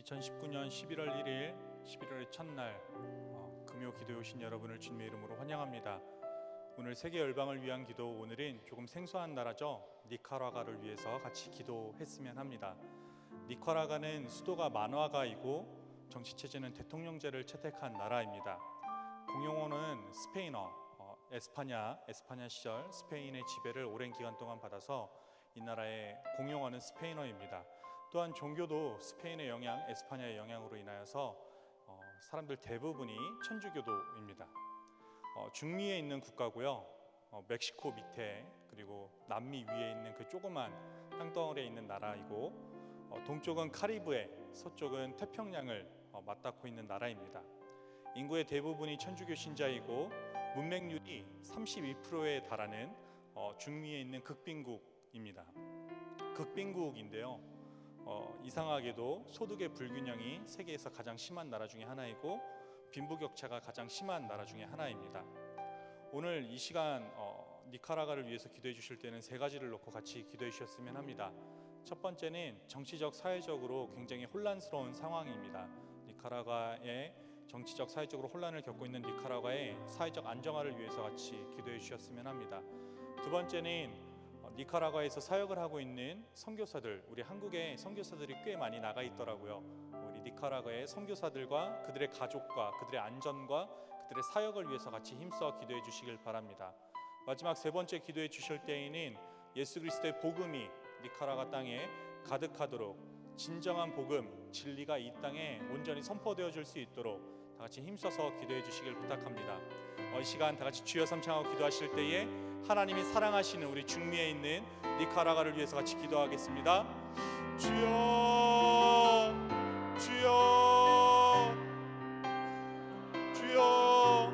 2019년 11월 1일 11월의 첫날 금요 기도에 오신 여러분을 주님의 이름으로 환영합니다. 오늘 세계 열방을 위한 기도, 오늘은 조금 생소한 나라죠. 니카라과를 위해서 같이 기도했으면 합니다. 니카라과는 수도가 마누아가이고 정치체제는 대통령제를 채택한 나라입니다. 공용어는 스페인어, 에스파냐 시절 스페인의 지배를 오랜 기간 동안 받아서 이 나라의 공용어는 스페인어입니다. 또한 종교도 스페인의 영향, 에스파냐의 영향으로 인하여서 사람들 대부분이 천주교도입니다. 중미에 있는 국가고요. 멕시코 밑에 그리고 남미 위에 있는 그 조그만 땅덩어리에 있는 나라이고, 동쪽은 카리브해, 서쪽은 태평양을 맞닿고 있는 나라입니다. 인구의 대부분이 천주교 신자이고 문맹률이 31%에 달하는 중미에 있는 극빈국입니다. 극빈국인데요. 이상하게도 소득의 불균형이 세계에서 가장 심한 나라 중에 하나이고 빈부격차가 가장 심한 나라 중에 하나입니다. 오늘 이 시간 니카라과를 위해서 기도해 주실 때는 세 가지를 놓고 같이 기도해 주셨으면 합니다. 첫 번째는 정치적, 사회적으로 굉장히 혼란스러운 상황입니다. 니카라과의 정치적, 사회적으로 혼란을 겪고 있는 니카라과의 사회적 안정화를 위해서 같이 기도해 주셨으면 합니다. 두 번째는 니카라과에서 사역을 하고 있는 선교사들, 우리 한국에 선교사들이 꽤 많이 나가 있더라고요. 우리 니카라과의 선교사들과 그들의 가족과 그들의 안전과 그들의 사역을 위해서 같이 힘써 기도해 주시길 바랍니다. 마지막 세 번째 기도해 주실 때에는 예수 그리스도의 복음이 니카라과 땅에 가득하도록, 진정한 복음, 진리가 이 땅에 온전히 선포되어 줄 수 있도록 다 같이 힘써서 기도해 주시길 부탁합니다. 이 시간 다 같이 주여 삼창하고 기도하실 때에 하나님이 사랑하시는 우리 중미에 있는 니카라과를 위해서 같이 기도하겠습니다. 주여, 주여, 주여,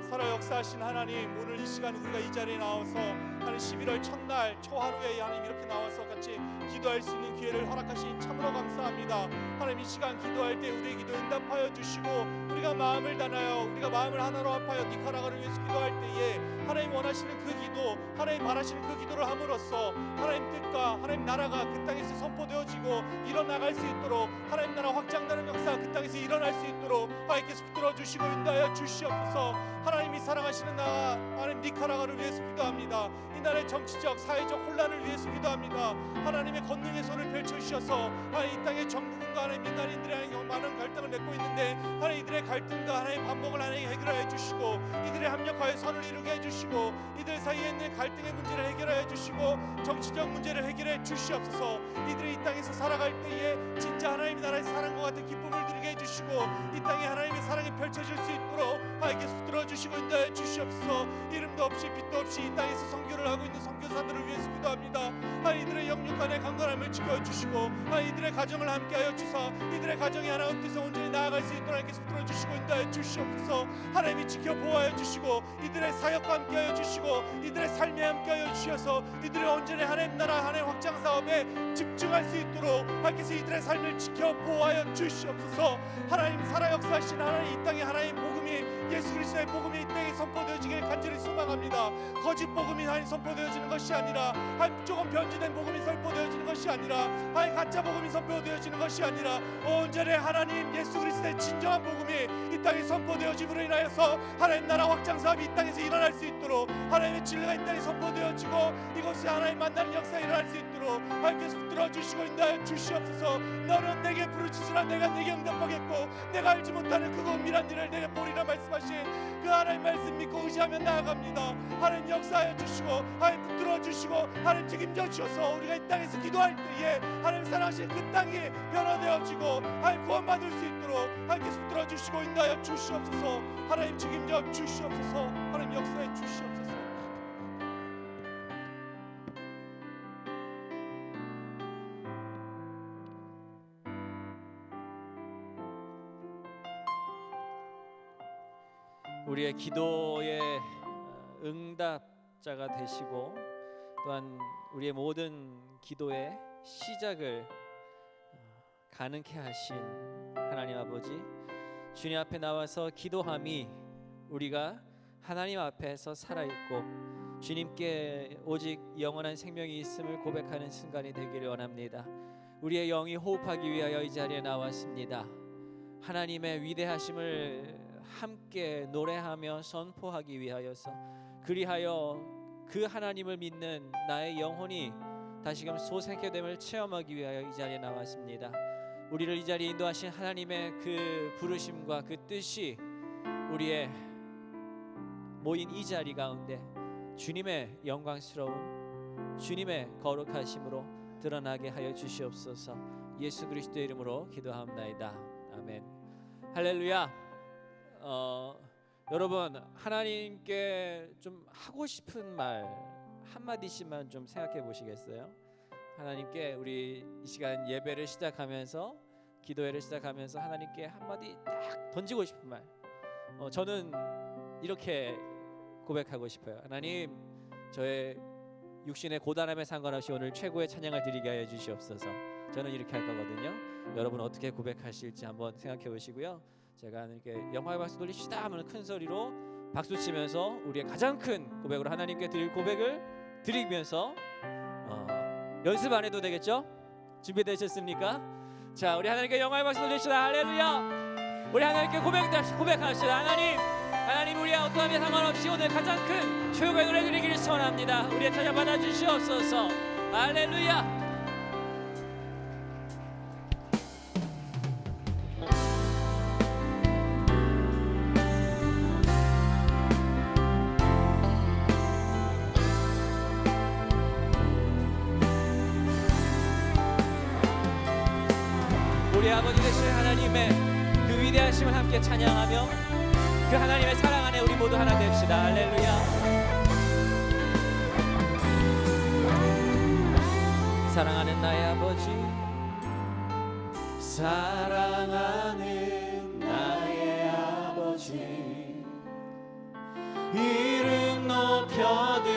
살아 역사하신 하나님, 오늘 이 시간 우리가 이 자리에 나와서 하는 11월 첫날 초하루에 하나님 이렇게 나와서 같이 기도할 수 있는 기회를 허락하신 참으로 감사합니다. 하나님, 이 시간 기도할 때 우리의 기도 응답하여 주시고 우리가 마음을 다하여 우리가 마음을 하나로 합하여 니카라과를 위해서 기도할 때에 하나님 원하시는 그 기도, 하나님 바라시는 그 기도를 함으로써 하나님 뜻과 하나님 나라가 그 땅에서 선포되어지고 일어나갈 수 있도록, 하나님 나라 확장되는 역사 그 땅에서 일어날 수 있도록 하나님께서 붙들어 주시고 인도하여 주시옵소서. 하나님이 사랑하시는 나라 하나님 니카라과를 위해서 기도합니다. 이 나라의 정치적, 사회적 혼란을 위해서 기도합니다. 하나님의 권능의 손을 펼쳐주셔서 하나님 이 땅의 정부군과 하나님 민간인들의 많은 갈등을 맺고 있는데 하나님 이들의 갈등과 하나님 반목을 하나님 해결하여 주시고 이들의 합력하여 선을 이루게 해주시고 이들 사이에 있는 갈등의 문제를 해결하여 주시고 정치적 문제를 해결해 주시옵소서. 이들이 이 땅에서 살아갈 때에 진짜 하나님의 나라의 사랑과 같은 기쁨을 누리게 해주시고 이 땅에 하나님의 사랑이 펼쳐질 수 있도록 하나님께서 붙들어 주시고 인도해 주시옵소서. 이름도 없이 빛도 없이 이 땅에서 선교를 하고 있는 선교사들을 위해서 기도합니다. 하나님 이들의 영육간의 강건함을 지켜주시고 하나님 이들의 가정을 함께하여 주사 이들의 가정이 하나님 뜻에 온전히 나아갈 수 있도록 하나님께서 붙들어 주시고 인도해 주시옵소서. 하나님이 지켜 보호하여 주시고 이들의 사역과 함께하여 주시고 이들의 삶에 함께하여 주셔서 이들의 온전히 하나님 나라 하나님 확장 사업에 집중할 수 있도록 하나님께서 이들의 삶을 지켜 보호하여 주시옵소서. 하나님 살아 역사하신 하나님 이 땅에 하나님 복음이 예수 그리스도의 복음이 이 땅에 선포되어지길 간절히 소망합니다. 거짓 복음이 하나님 선포되어지는 것이 아니라 하나님 조금 변질된 복음이 선포되어지는 것이 아니라 하나님 가짜 복음이 선포되어지는 것이 아니라 온전히 하나님 예수 그리스도의 진정한 복음이 이 땅에 선포되어짐으로 인하여서 하나님 나라 확장 사업이 이 땅에서 일어날 수 있도록 하나님의 진리가 이 땅에 선포되어지고 이곳에 하나님 만나는 역사가 일어날 수 있도록 하나님께서 붙들어 주시고 인도하여 주시옵소서. 너는 내게 부르짖으라 내가 내게 응답하겠고 내가 알지 못하는 그 은밀한 일을 내게 보리라 말씀하신 그 하나님 말씀 믿고 의지하며 나아갑니다. 하나님 역사하여 주시고 하나님 붙들어 주시고 하나님 책임져 주셔서 우리가 이 땅에서 기도할 때에 하나님 사랑하신 그 땅이 변화되어지고 하나님 구원받을 수 있도록 하나님께서 붙들어 주시고 인도하여 주시옵소서. 하나님 책임져 주시옵소서. 하나님 역사해 주시옵소서. 우리의 기도의 응답자가 되시고 또한 우리의 모든 기도의 시작을 가능케 하신 하나님 아버지, 주님 앞에 나와서 기도함이 우리가 하나님 앞에서 살아있고 주님께 오직 영원한 생명이 있음을 고백하는 순간이 되기를 원합니다. 우리의 영이 호흡하기 위하여 이 자리에 나왔습니다. 하나님의 위대하심을 함께 노래하며 선포하기 위하여서, 그리하여 그 하나님을 믿는 나의 영혼이 다시금 소생케 됨을 체험하기 위하여 이 자리에 나왔습니다. 우리를 이 자리에 인도하신 하나님의 그 부르심과 그 뜻이 우리의 모인 이 자리 가운데 주님의 영광스러움, 주님의 거룩하심으로 드러나게 하여 주시옵소서. 예수 그리스도의 이름으로 기도합나이다. 아멘. 할렐루야. 여러분, 하나님께 좀 하고 싶은 말 한마디씩만 좀 생각해 보시겠어요? 하나님께 우리 이 시간 예배를 시작하면서, 기도회를 시작하면서 하나님께 한마디 딱 던지고 싶은 말, 저는 이렇게 고백하고 싶어요. 하나님, 저의 육신의 고단함에 상관없이 오늘 최고의 찬양을 드리게 하여 주시옵소서. 저는 이렇게 할 거거든요. 여러분 어떻게 고백하실지 한번 생각해 보시고요. 제가 하나님께 영광의 박수 돌립시다 하면 큰 소리로 박수 치면서 우리의 가장 큰 고백으로 하나님께 드릴 고백을 드리면서 연습 안 해도 되겠죠? 준비되셨습니까? 자, 우리 하나님께 영광의 박수 돌립시다. 할렐루야. 우리 하나님께 고백합시다. 하나님, 우리의 어떠함에 상관없이 오늘 가장 큰 최고의 노래 드리기를 소원합니다. 우리의 찬양 받아 주시옵소서. 할렐루야. 우리 아버지 되신 하나님의 그 위대하심을 함께 찬양하며 그 하나님의 사랑 안에 우리 모두 하나 됩시다. 할렐루야. 사랑하는 나의 아버지, 사랑하는 나의 아버지, 이름 높여드립니다.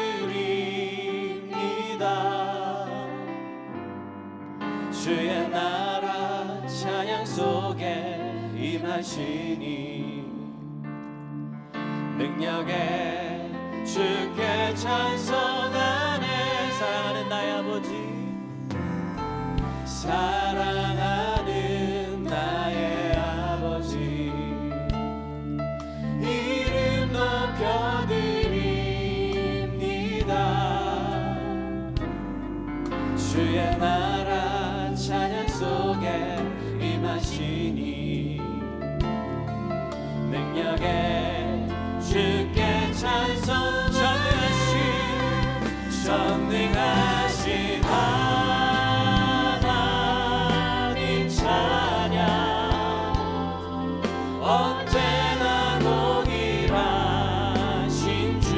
주의 나라 찬양 속에 임하시니 능력에 주께 찬송하네. 사랑하는 나의 아버지, 사랑하는 나의 아버지, 이름 높여드립니다. 주의 나라 찬양 속에 임하시니 능력에 주께 찬송. 전능하신 하나님 찬양 언제나 동일하신 주.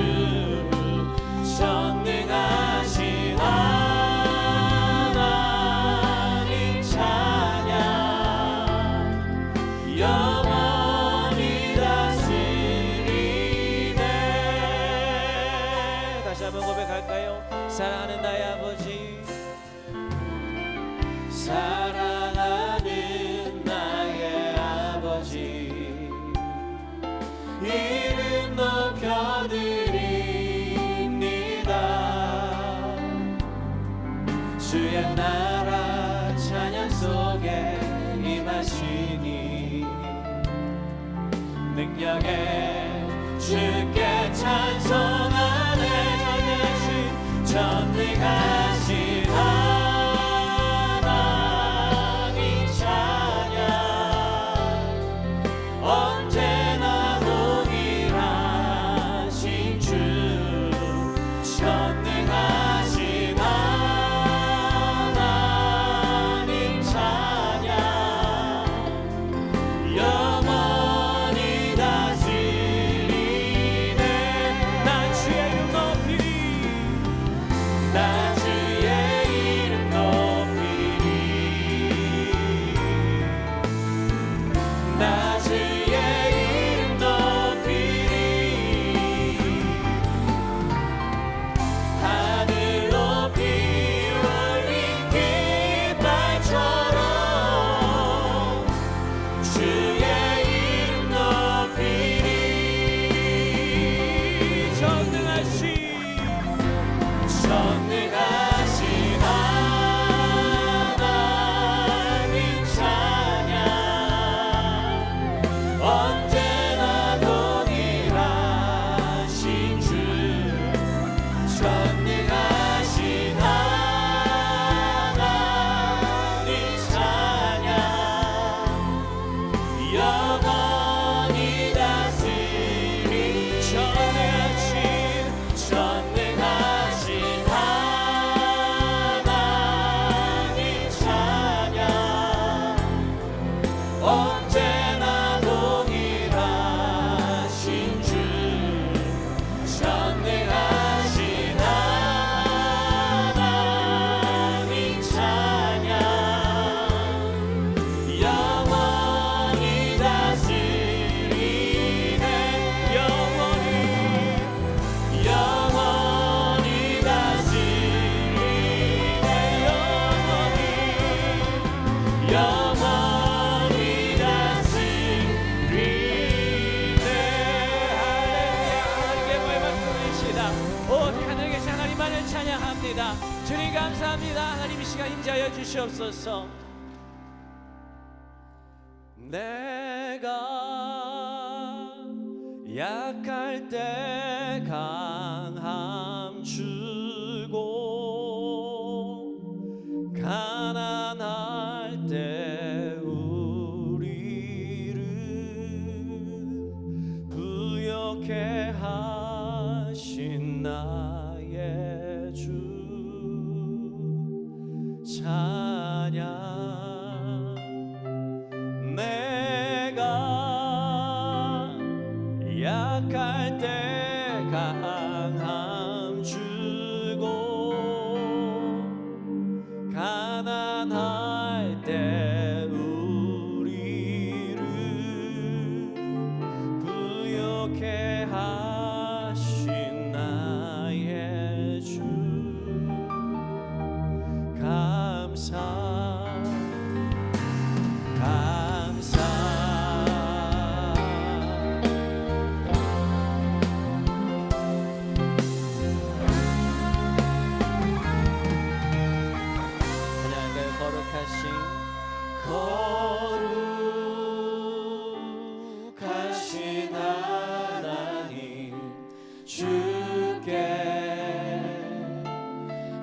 전능하신 하나님 찬양 영원히 다스리네. 다시 한번 고백할까요? 사랑하는 나의 아버지, 사랑하는 나의 아버지, 이름 높여드립니다. 주의 나라 찬양 속에 임하시니 능력에 주께 찬송하네. 전능하신 하나님 찬양 언제나 동일하신 주. 전능하신 하나님 찬양 영원히 다스리네. 나 주의 이름 높이, 나 주의 감사합니다. 하나님 이 시간 임재하여 주시옵소서. 내가 약할 때 강함 주고 가난할 때 우리를 부욕해 하신 나의 주 찬양. 내가 약할 때 강함 주고 가난할 때 우리를 부욕해 하신 나의 주 감사. 거룩하신 하나님 주께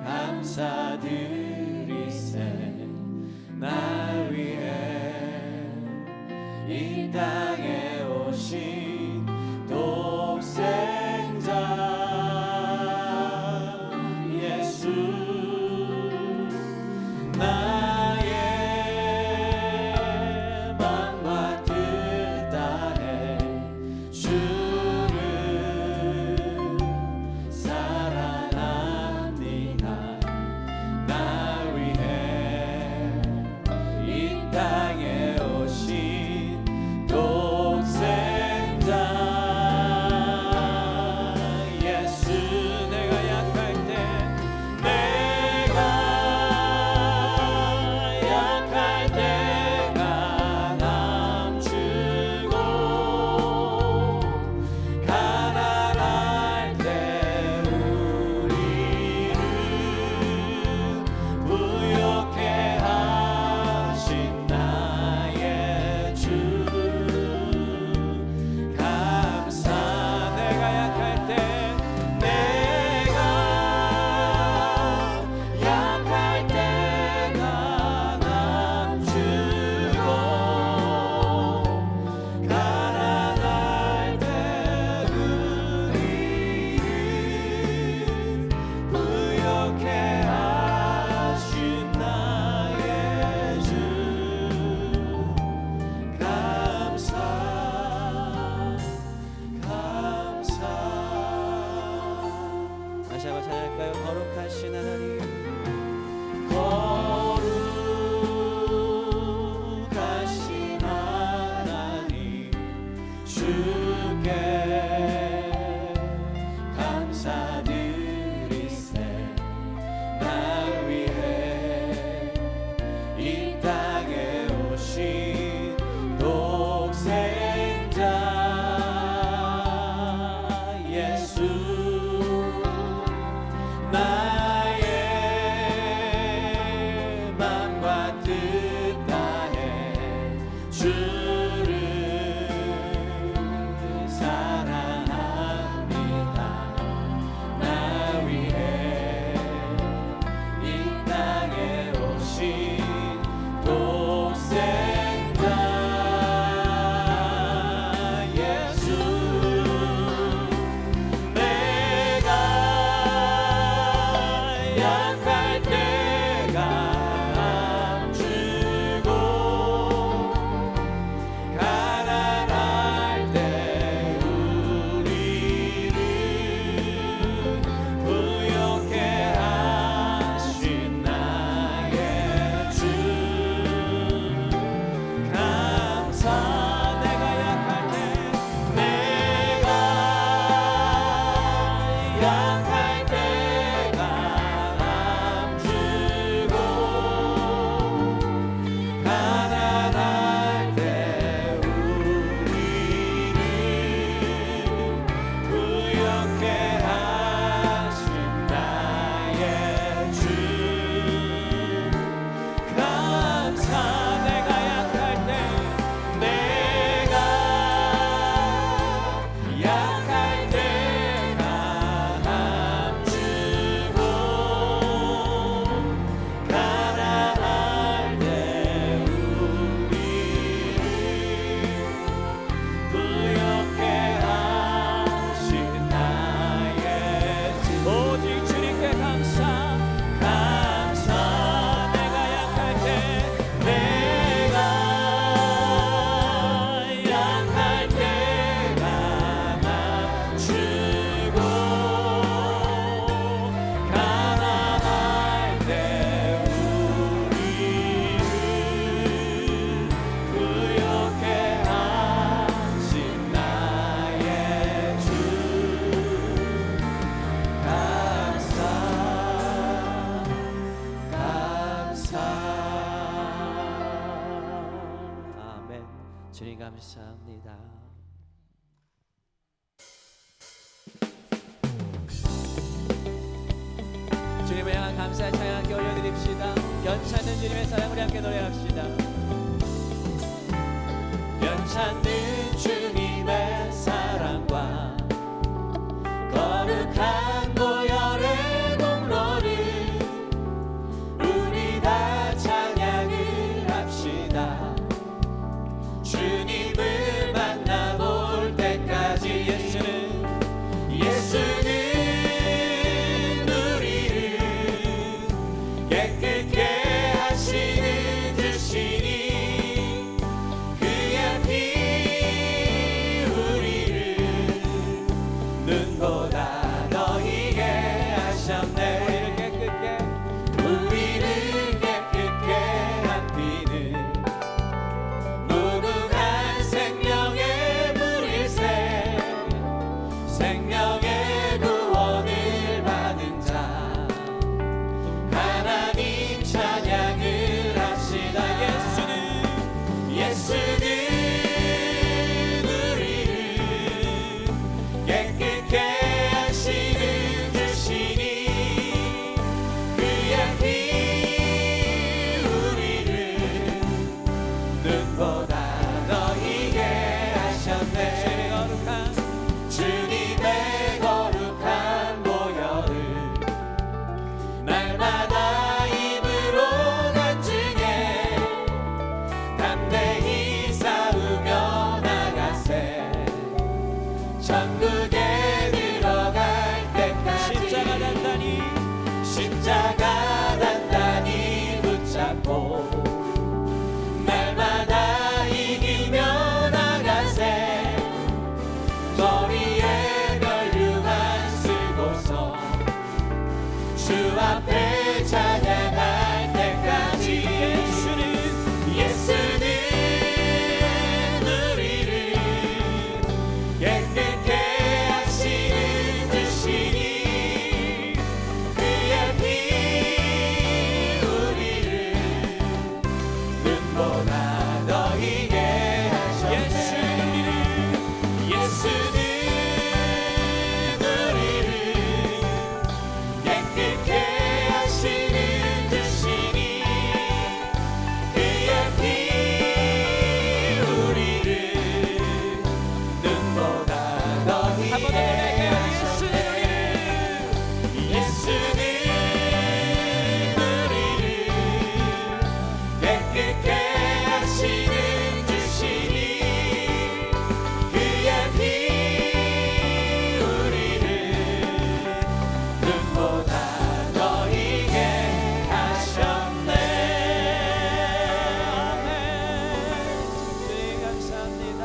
감사드리세. 날 위해 이 땅에 오신 독생자 예수 땅에 오신 도 주님 감사합니다. 주님을 향한 감사의 찬양 함께 올려드립시다. 변찮는 주님의 사랑 우리 함께 노래합시다. 변찮는 주님의 사랑과 거룩한 보혈의 공로를 우리 다 찬양을 합시다. 주님을 만나볼 때까지 예수는 우리를 깨끗게 하시는 주시니 그의 피 우리를 눈보다 더 희게 하셨네. 우리를 깨끗게 한 피는 무궁한 생명의 물일새 생명의 구원을 받은 자 하나님 찬양을 합시다. 예수는 우리를 깨끗게 하시는 주시니 그의 피 우리를 눈보다 더 희게 하셨네. 주님의 거룩한 보혈을 날마다 입으로 간증해 담대히 싸우며 나가세. 천국에 들어갈 때까지 십자가 단단히 붙잡고 날마다 이기며 나가세. 머리에 멸류관 쓰고서 주 앞에 찬양할 때까지 예수는 우리를 깨끗게 하시는 주시니 그의 피 우리를 눈보다 더 희게 하셨네. 예수는 우리를 깨끗게 하시는 주시니 그의 피 우리를 눈보다 더 희게 하셨네. 예수는 우리를 깨끗게 하시는 주시니 그의 피 우리를 눈보다 더 희게 하셨네. 아멘. 주님 감사합니다.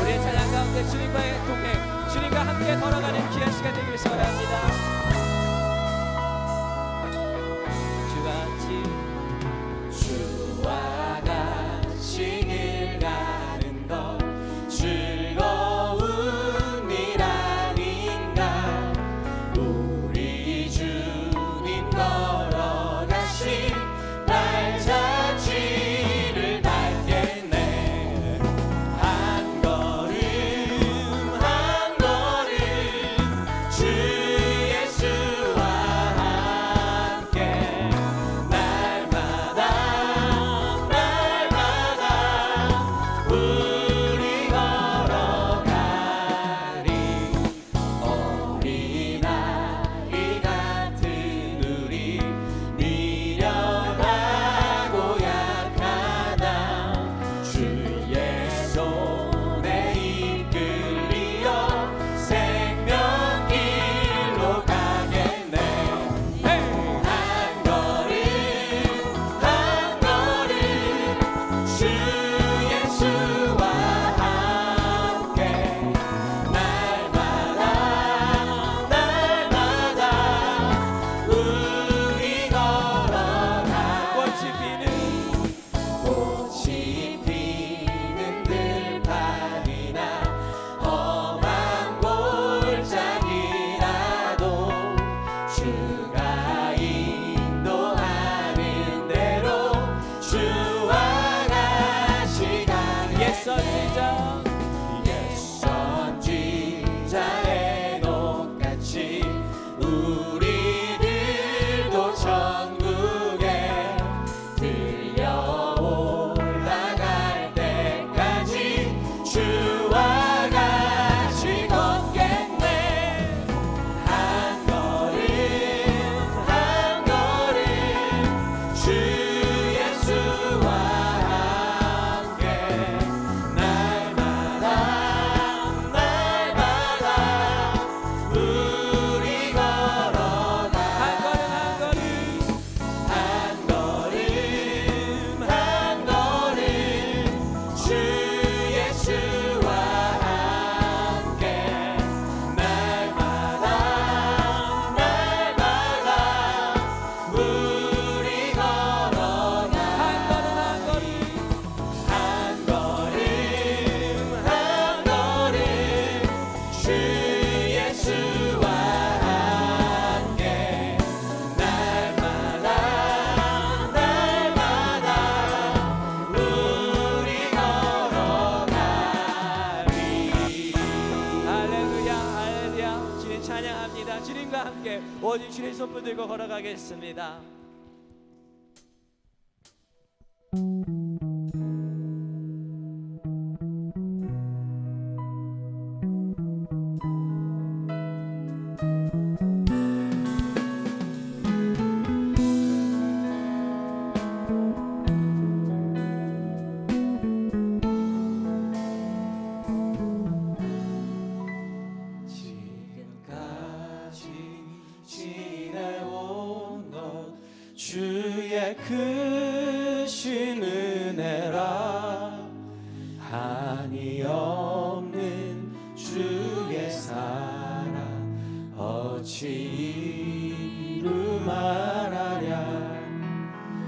우리의 찬양 가운데 주님과의 동행, 주님과 함께 걸어가는 귀한 시간 되기를 소원합니다. 주와 같이 길 가는 것 즐거운 일 아닌가. 우리 주님 걸어가신 발자취를 밟겠네. 한 걸음 한 걸음 주의 아버지 주님 손 붙들고 걸어가겠습니다. 주의 크신 은혜라 한이 없는 주의 사랑 어찌 이루 말하랴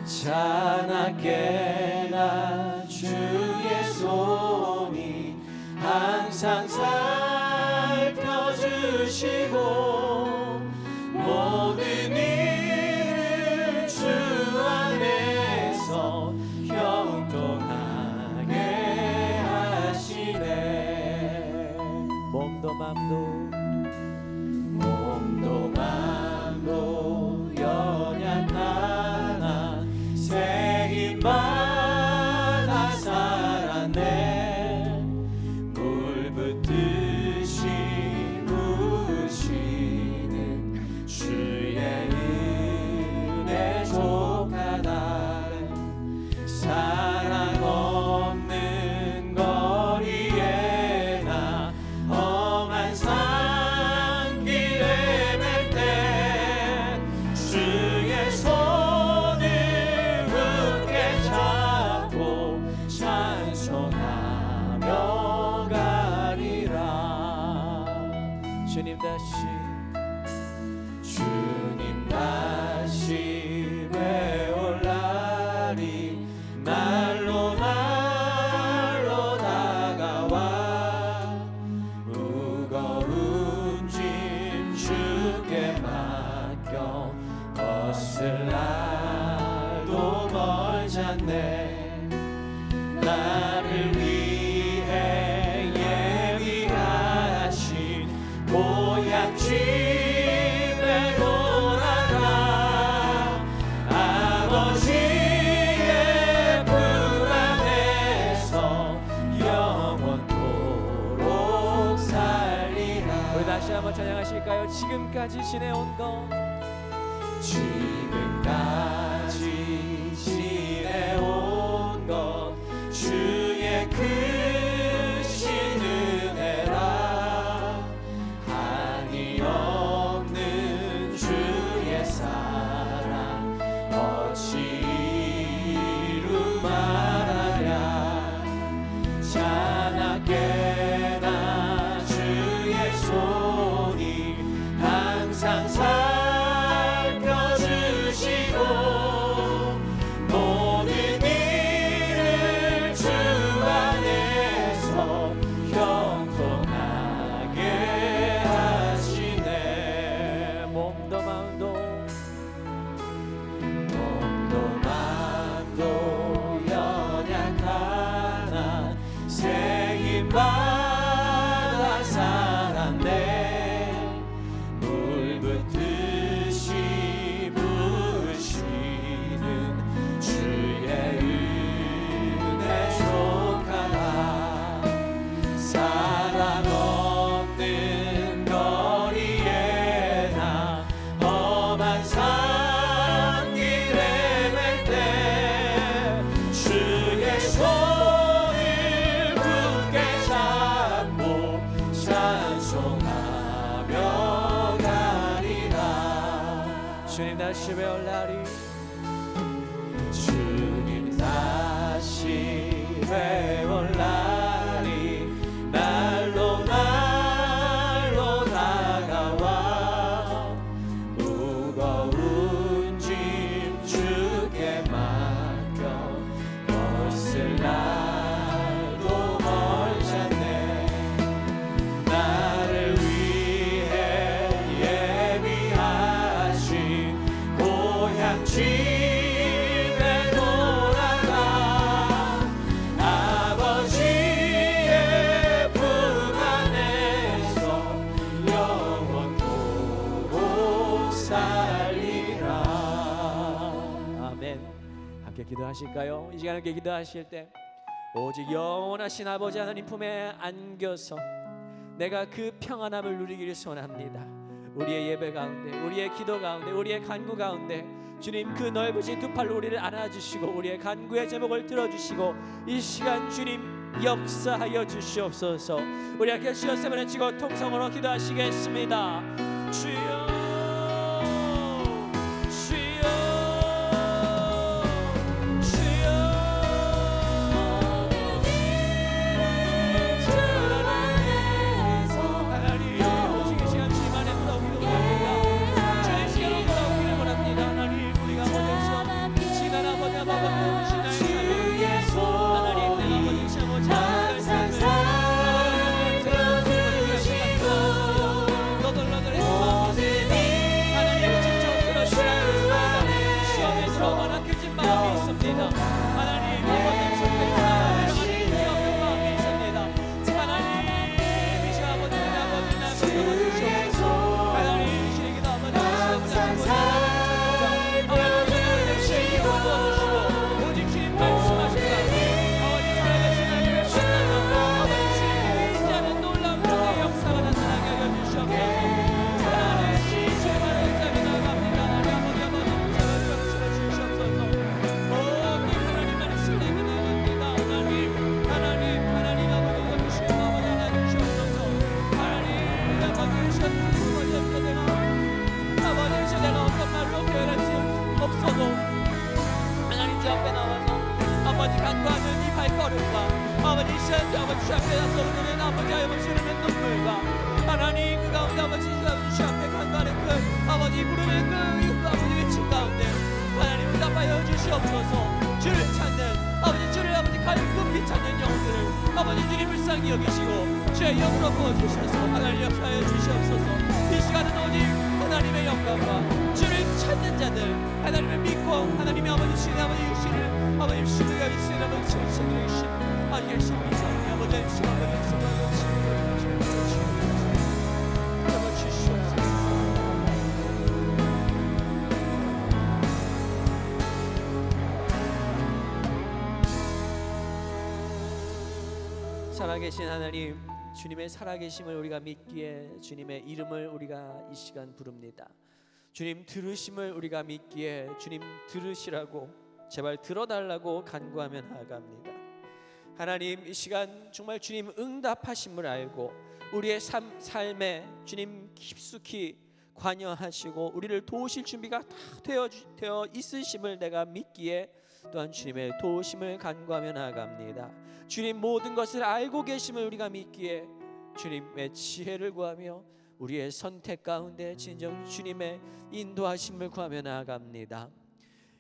자나깨나 주의 손이 항상 살펴주시고 모든 일을 주 안에서 형통하게 하시네. 몸도 맘도 연약하나 새 힘받아 살았네. 물 붓듯이 부으시는 주의 은혜 족하다네. 사랑 없는 거리에 나 험한 산길에 맬 때 주의 손을 굳게 잡고 찬송하며 가리라. 주님 다시 배울 날이 날로 다가와 무거운 짐 주께 맡겨 벗을 날도 멀지 않네. 나를 위해 예비하신 고향 집에 돌아가 아버지의 품 안에서 영원토록 살리라. 우리 다시 한번 찬양하실까요? 지금까지 지내온 것 지금까지 지내온 것 주의 크신 은혜라 한이 없는 주의 사랑 어찌 이루 말하랴 자나깨나 주의 손이 항상 살펴주시고 모든 일을 주 안에서 형통하게 하시네. 몸도 마음도 연약하나 새 힘받아 살았네. 물 붓듯이 부으시는 주의 은혜 족하다. 사랑 없는 거리에 나 험한 산길에 맬 때 주의 손을 굳게 잡고 찬송하며 가리라. 주님 다시 배울 날이 주님 다시 배울 날이 날로 다가와 무거운 짐 주께 맡겨 벗을 날도 멀지 않네. 나를 위해 예비하신 고향 집에 돌아가 아버지의 품 안에서 영원토록 살리라. 기도하실까요? 이 시간에 기도하실 때 오직 영원하신 아버지 하나님 품에 안겨서 내가 그 평안함을 누리기를 소원합니다. 우리의 예배 가운데, 우리의 기도 가운데, 우리의 간구 가운데 주님 그 넓으신 두 팔로 우리를 안아주시고 우리의 간구의 제목을 들어주시고 이 시간 주님 역사하여 주시옵소서. 우리 함께 주였으면 외치고 통성으로 기도하시겠습니다. 주여 하나님 그 가운데 아버지 주 앞에 간과하는 그 아버지 부르는 그 아버지 외침 가운데 하나님 응답하여 주시옵소서. 주를 찾는 아버지 주를 아버지 갈급히 찾는 영혼들을 아버지 주님 불쌍히 여기시고 주의 영으로 부어주셔서 하나님 역사하여 주시옵소서. 이 시간은 오직 하나님의 영광과 주를 찾는 자들 하나님을 믿고 하나님의 아버지 주의 아버지 유신을 아버지 신뢰가 주시는 아버지 신뢰 주신 아버지 열심히 믿사오니 아버지 주님 아버지 살아계신 하나님, 주님의 살아계심을 우리가 믿기에 주님의 이름을 우리가 이 시간 부릅니다. 주님 들으심을 우리가 믿기에 주님 들으시라고 제발 들어달라고 간구하며 나아갑니다. 하나님 이 시간 정말 주님 응답하심을 알고 우리의 삶에 주님 깊숙이 관여하시고 우리를 도우실 준비가 다 되어 있으심을 내가 믿기에 또한 주님의 도우심을 간구하며 나아갑니다. 주님 모든 것을 알고 계심을 우리가 믿기에 주님의 지혜를 구하며 우리의 선택 가운데 진정 주님의 인도하심을 구하며 나아갑니다.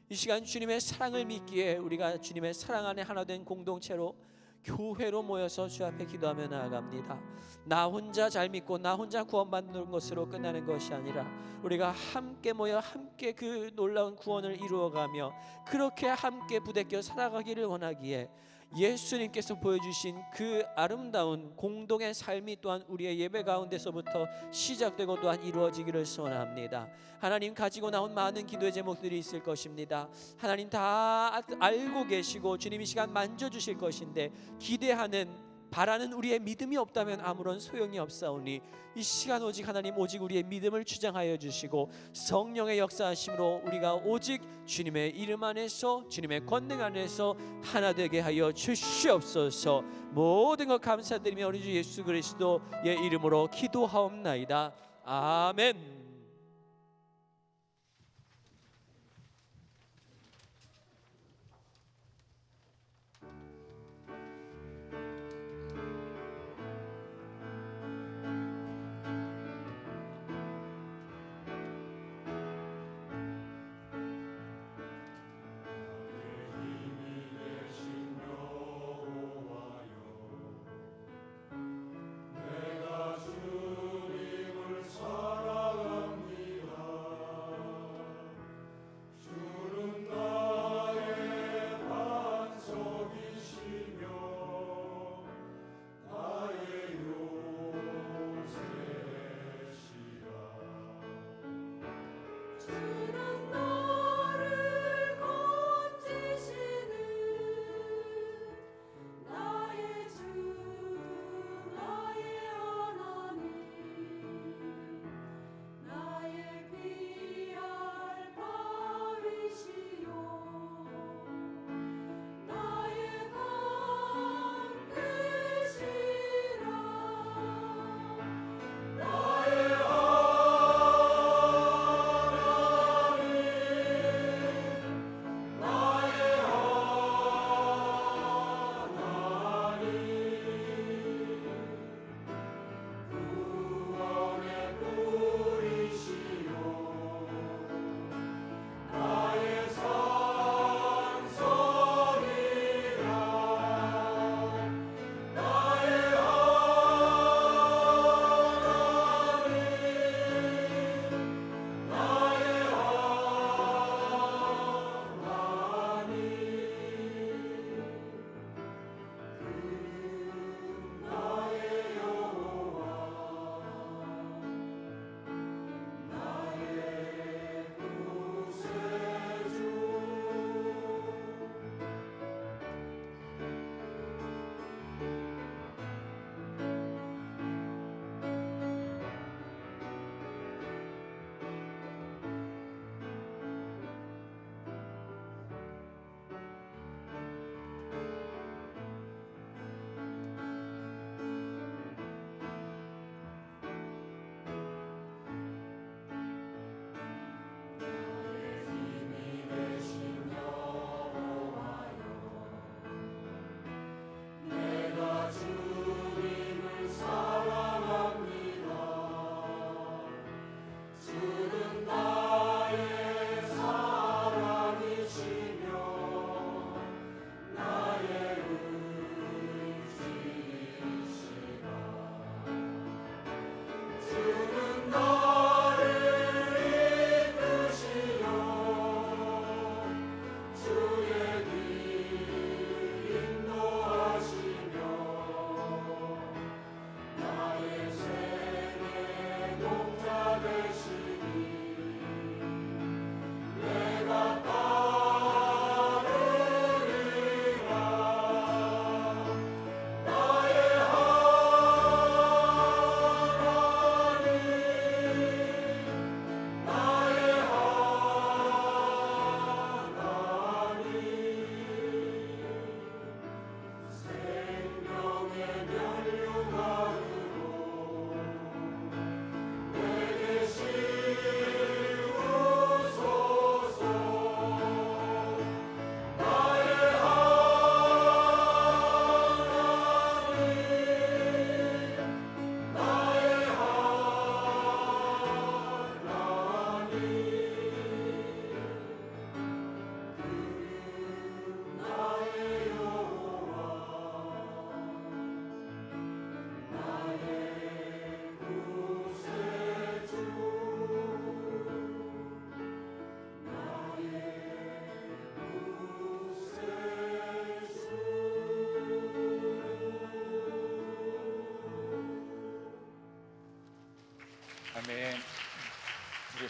이 시간 주님의 사랑을 믿기에 우리가 주님의 사랑 안에 하나 된 공동체로 교회로 모여서 주 앞에 기도하며 나아갑니다. 나 혼자 잘 믿고 나 혼자 구원받는 것으로 끝나는 것이 아니라 우리가 함께 모여 함께 그 놀라운 구원을 이루어가며 그렇게 함께 부대껴 살아가기를 원하기에 예수님께서 보여주신 그 아름다운 공동의 삶이 또한 우리의 예배 가운데서부터 시작되고 또한 이루어지기를 소원합니다. 하나님 가지고 나온 많은 기도의 제목들이 있을 것입니다. 하나님 다 알고 계시고 주님 이 시간 만져주실 것인데 기대하는 바라는 우리의 믿음이 없다면 아무런 소용이 없사오니 이 시간 오직 하나님 오직 우리의 믿음을 주장하여 주시고 성령의 역사하심으로 우리가 오직 주님의 이름 안에서 주님의 권능 안에서 하나 되게 하여 주시옵소서. 모든 것 감사드리며 우리 주 예수 그리스도의 이름으로 기도하옵나이다. 아멘. 내가 주님을 사랑하는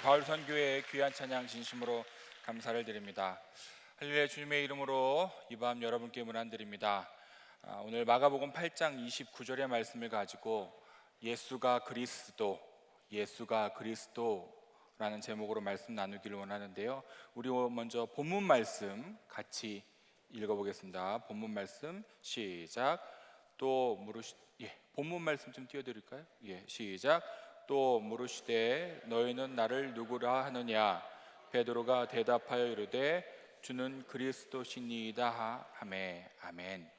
가을선교회의 귀한 찬양 진심으로 감사를 드립니다. 할렐루야. 주님의 이름으로 이 밤 여러분께 문안드립니다. 오늘 마가복음 8장 29절의 말씀을 가지고 예수가 그리스도라는 제목으로 말씀 나누기를 원하는데요. 우리 먼저 본문 말씀 같이 읽어보겠습니다. 본문 말씀 시작. 본문 말씀 좀 띄워드릴까요? 시작. 또 물으시되 너희는 나를 누구라 하느냐? 베드로가 대답하여 이르되 주는 그리스도시니이다 하매. 아멘.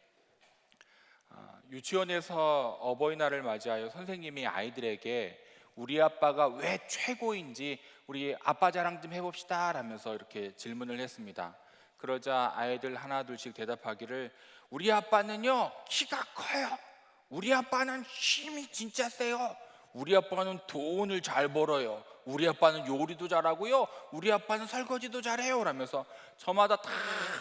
유치원에서 어버이날을 맞이하여 선생님이 아이들에게 우리 아빠가 왜 최고인지 우리 아빠 자랑 좀 해봅시다 라면서 이렇게 질문을 했습니다. 그러자 아이들 하나 둘씩 대답하기를 우리 아빠는요 키가 커요, 우리 아빠는 힘이 진짜 세요, 우리 아빠는 돈을 잘 벌어요, 우리 아빠는 요리도 잘하고요, 우리 아빠는 설거지도 잘해요 라면서 저마다 다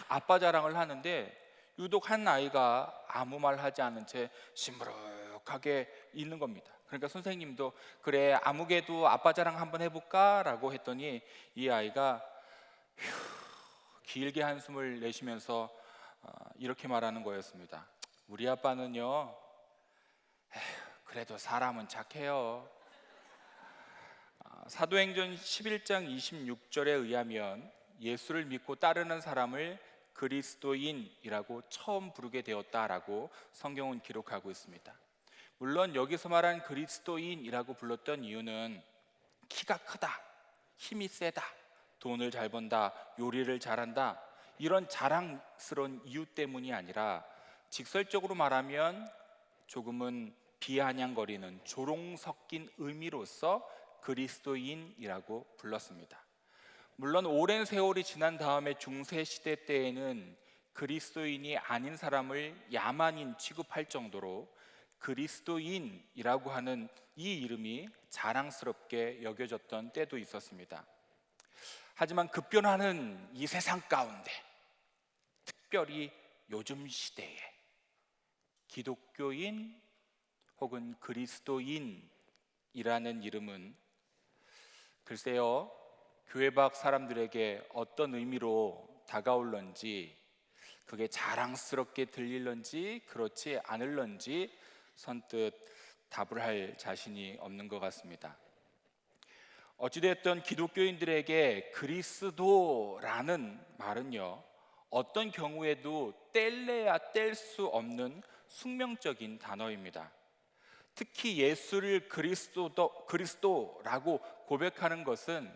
아빠 자랑을 하는데 유독 한 아이가 아무 말 하지 않은 채 시무룩하게 있는 겁니다. 그러니까 선생님도 그래 아무개도 아빠 자랑 한번 해볼까? 라고 했더니 이 아이가 길게 한숨을 내쉬면서 이렇게 말하는 거였습니다. 우리 아빠는요 그래도 사람은 착해요. 사도행전 11장 26절에 의하면 예수를 믿고 따르는 사람을 그리스도인이라고 처음 부르게 되었다라고 성경은 기록하고 있습니다. 물론 여기서 말한 그리스도인이라고 불렀던 이유는 키가 크다, 힘이 세다, 돈을 잘 번다, 요리를 잘한다 이런 자랑스러운 이유 때문이 아니라 직설적으로 말하면 조금은 비아냥거리는 조롱 섞인 의미로서 그리스도인이라고 불렀습니다. 물론 오랜 세월이 지난 다음에 중세시대 때에는 그리스도인이 아닌 사람을 야만인 취급할 정도로 그리스도인이라고 하는 이 이름이 자랑스럽게 여겨졌던 때도 있었습니다. 하지만 급변하는 이 세상 가운데 특별히 요즘 시대에 기독교인 혹은 그리스도인이라는 이름은 글쎄요 교회 밖 사람들에게 어떤 의미로 다가올런지 그게 자랑스럽게 들릴런지 그렇지 않을런지 선뜻 답을 할 자신이 없는 것 같습니다. 어찌됐든 기독교인들에게 그리스도라는 말은요 어떤 경우에도 뗄래야 뗄 수 없는 숙명적인 단어입니다. 특히 예수를 그리스도라고 고백하는 것은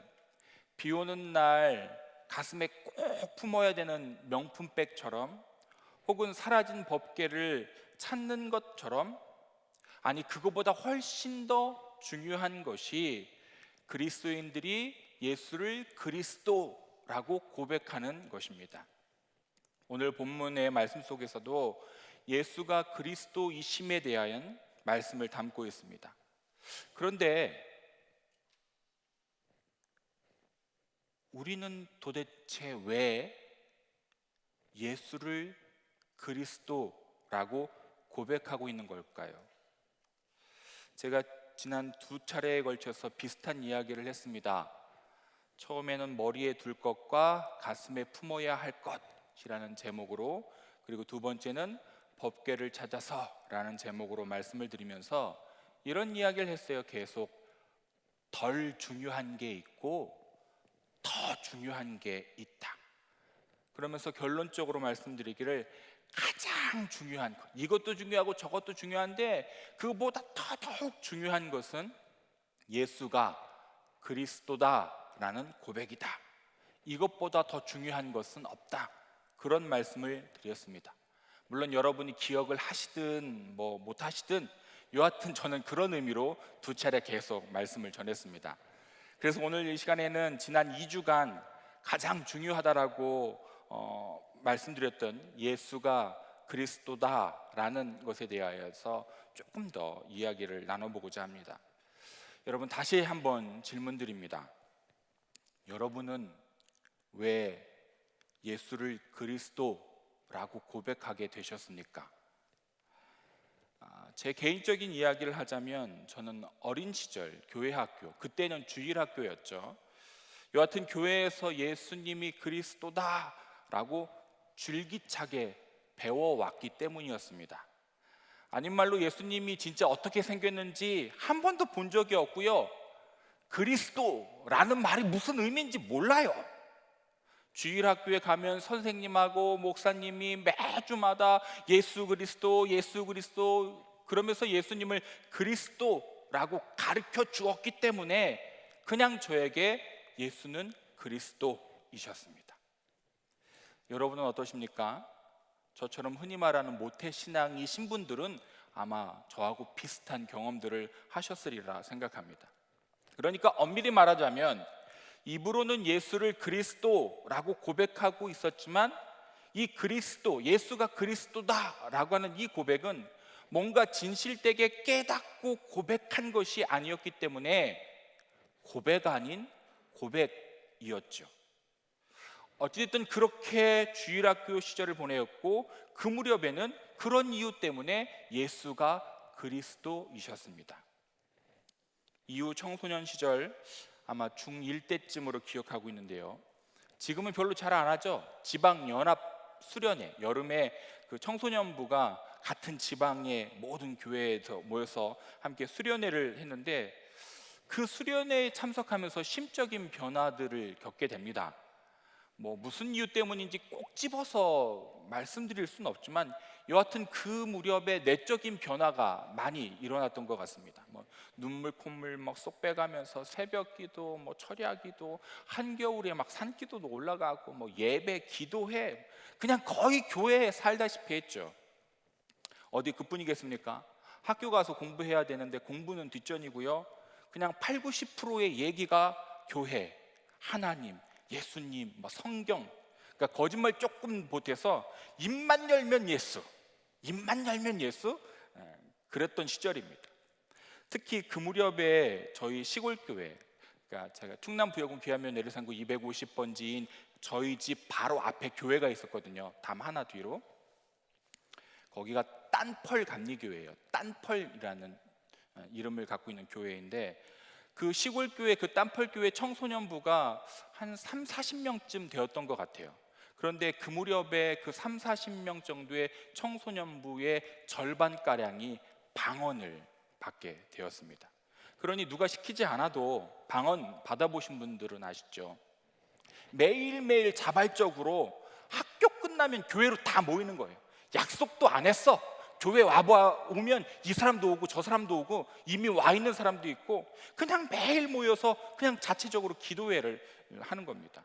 비 오는 날 가슴에 꼭 품어야 되는 명품백처럼 혹은 사라진 법궤를 찾는 것처럼 아니 그거보다 훨씬 더 중요한 것이 그리스도인들이 예수를 그리스도라고 고백하는 것입니다. 오늘 본문의 말씀 속에서도 예수가 그리스도이심에 대한 말씀을 담고 있습니다. 그런데 우리는 도대체 왜 예수를 그리스도라고 고백하고 있는 걸까요? 제가 지난 2차례에 걸쳐서 비슷한 이야기를 했습니다. 처음에는 머리에 둘 것과 가슴에 품어야 할 것이라는 제목으로, 그리고 두 번째는 법궤를 찾아서라는 제목으로 말씀을 드리면서 이런 이야기를 했어요. 계속 덜 중요한 게 있고 더 중요한 게 있다. 그러면서 결론적으로 말씀드리기를 가장 중요한 것, 이것도 중요하고 저것도 중요한데 그보다 더더욱 중요한 것은 예수가 그리스도다라는 고백이다. 이것보다 더 중요한 것은 없다. 그런 말씀을 드렸습니다. 물론 여러분이 기억을 하시든 못 하시든 여하튼 저는 그런 의미로 2차례 계속 말씀을 전했습니다. 그래서 오늘 이 시간에는 지난 2주간 가장 중요하다라고 말씀드렸던 예수가 그리스도다라는 것에 대하여서 조금 더 이야기를 나눠보고자 합니다. 여러분, 다시 한번 질문드립니다. 여러분은 왜 예수를 그리스도라고 고백하게 되셨습니까? 제 개인적인 이야기를 하자면 저는 어린 시절 교회 학교, 그때는 주일학교였죠. 여하튼 교회에서 예수님이 그리스도다라고 줄기차게 배워왔기 때문이었습니다. 아닌 말로 예수님이 진짜 어떻게 생겼는지 한 번도 본 적이 없고요, 그리스도라는 말이 무슨 의미인지 몰라요. 주일학교에 가면 선생님하고 목사님이 매주마다 예수 그리스도 그러면서 예수님을 그리스도라고 가르쳐 주었기 때문에 그냥 저에게 예수는 그리스도이셨습니다. 여러분은 어떠십니까? 저처럼 흔히 말하는 모태신앙이신 분들은 아마 저하고 비슷한 경험들을 하셨으리라 생각합니다. 그러니까 엄밀히 말하자면 입으로는 예수를 그리스도라고 고백하고 있었지만 이 그리스도, 예수가 그리스도다라고 하는 이 고백은 뭔가 진실되게 깨닫고 고백한 것이 아니었기 때문에 고백 아닌 고백이었죠. 어찌됐든 그렇게 주일학교 시절을 보내었고 그 무렵에는 그런 이유 때문에 예수가 그리스도이셨습니다. 이후 청소년 시절 아마 중1 때쯤으로 기억하고 있는데요, 지금은 별로 잘 안 하죠. 지방연합 수련회, 여름에 그 청소년부가 같은 지방의 모든 교회에서 모여서 함께 수련회를 했는데 그 수련회에 참석하면서 심적인 변화들을 겪게 됩니다. 뭐 무슨 이유 때문인지 꼭 집어서 말씀드릴 수는 없지만 여하튼 그 무렵에 내적인 변화가 많이 일어났던 것 같습니다. 뭐 눈물 콧물 막 쏙 빼가면서 새벽기도, 뭐 철야기도, 한겨울에 막 산기도도 올라가고 뭐 예배, 기도회, 그냥 거의 교회에 살다시피 했죠. 어디 그뿐이겠습니까? 학교 가서 공부해야 되는데 공부는 뒷전이고요, 그냥 80~90%의 얘기가 교회, 하나님, 예수님, 뭐 성경, 그러니까 거짓말 조금 보태서 입만 열면 예수, 입만 열면 예수, 그랬던 시절입니다. 특히 그 무렵에 저희 시골교회, 그러니까 제가 충남부여군 귀하면 내리산구 250번지인 저희 집 바로 앞에 교회가 있었거든요. 담 하나 뒤로. 거기가 딴펄 감리교회예요. 딴펄이라는 이름을 갖고 있는 교회인데 그 시골교회, 그 딴펄교회 청소년부가 한 30~40명쯤 되었던 것 같아요. 그런데 그 무렵에 그 30~40명 정도의 청소년부의 절반가량이 방언을 받게 되었습니다. 그러니 누가 시키지 않아도 방언 받아보신 분들은 아시죠? 매일매일 자발적으로 학교 끝나면 교회로 다 모이는 거예요. 약속도 안 했어. 교회 오면 이 사람도 오고 저 사람도 오고 이미 와 있는 사람도 있고 그냥 매일 모여서 그냥 자체적으로 기도회를 하는 겁니다.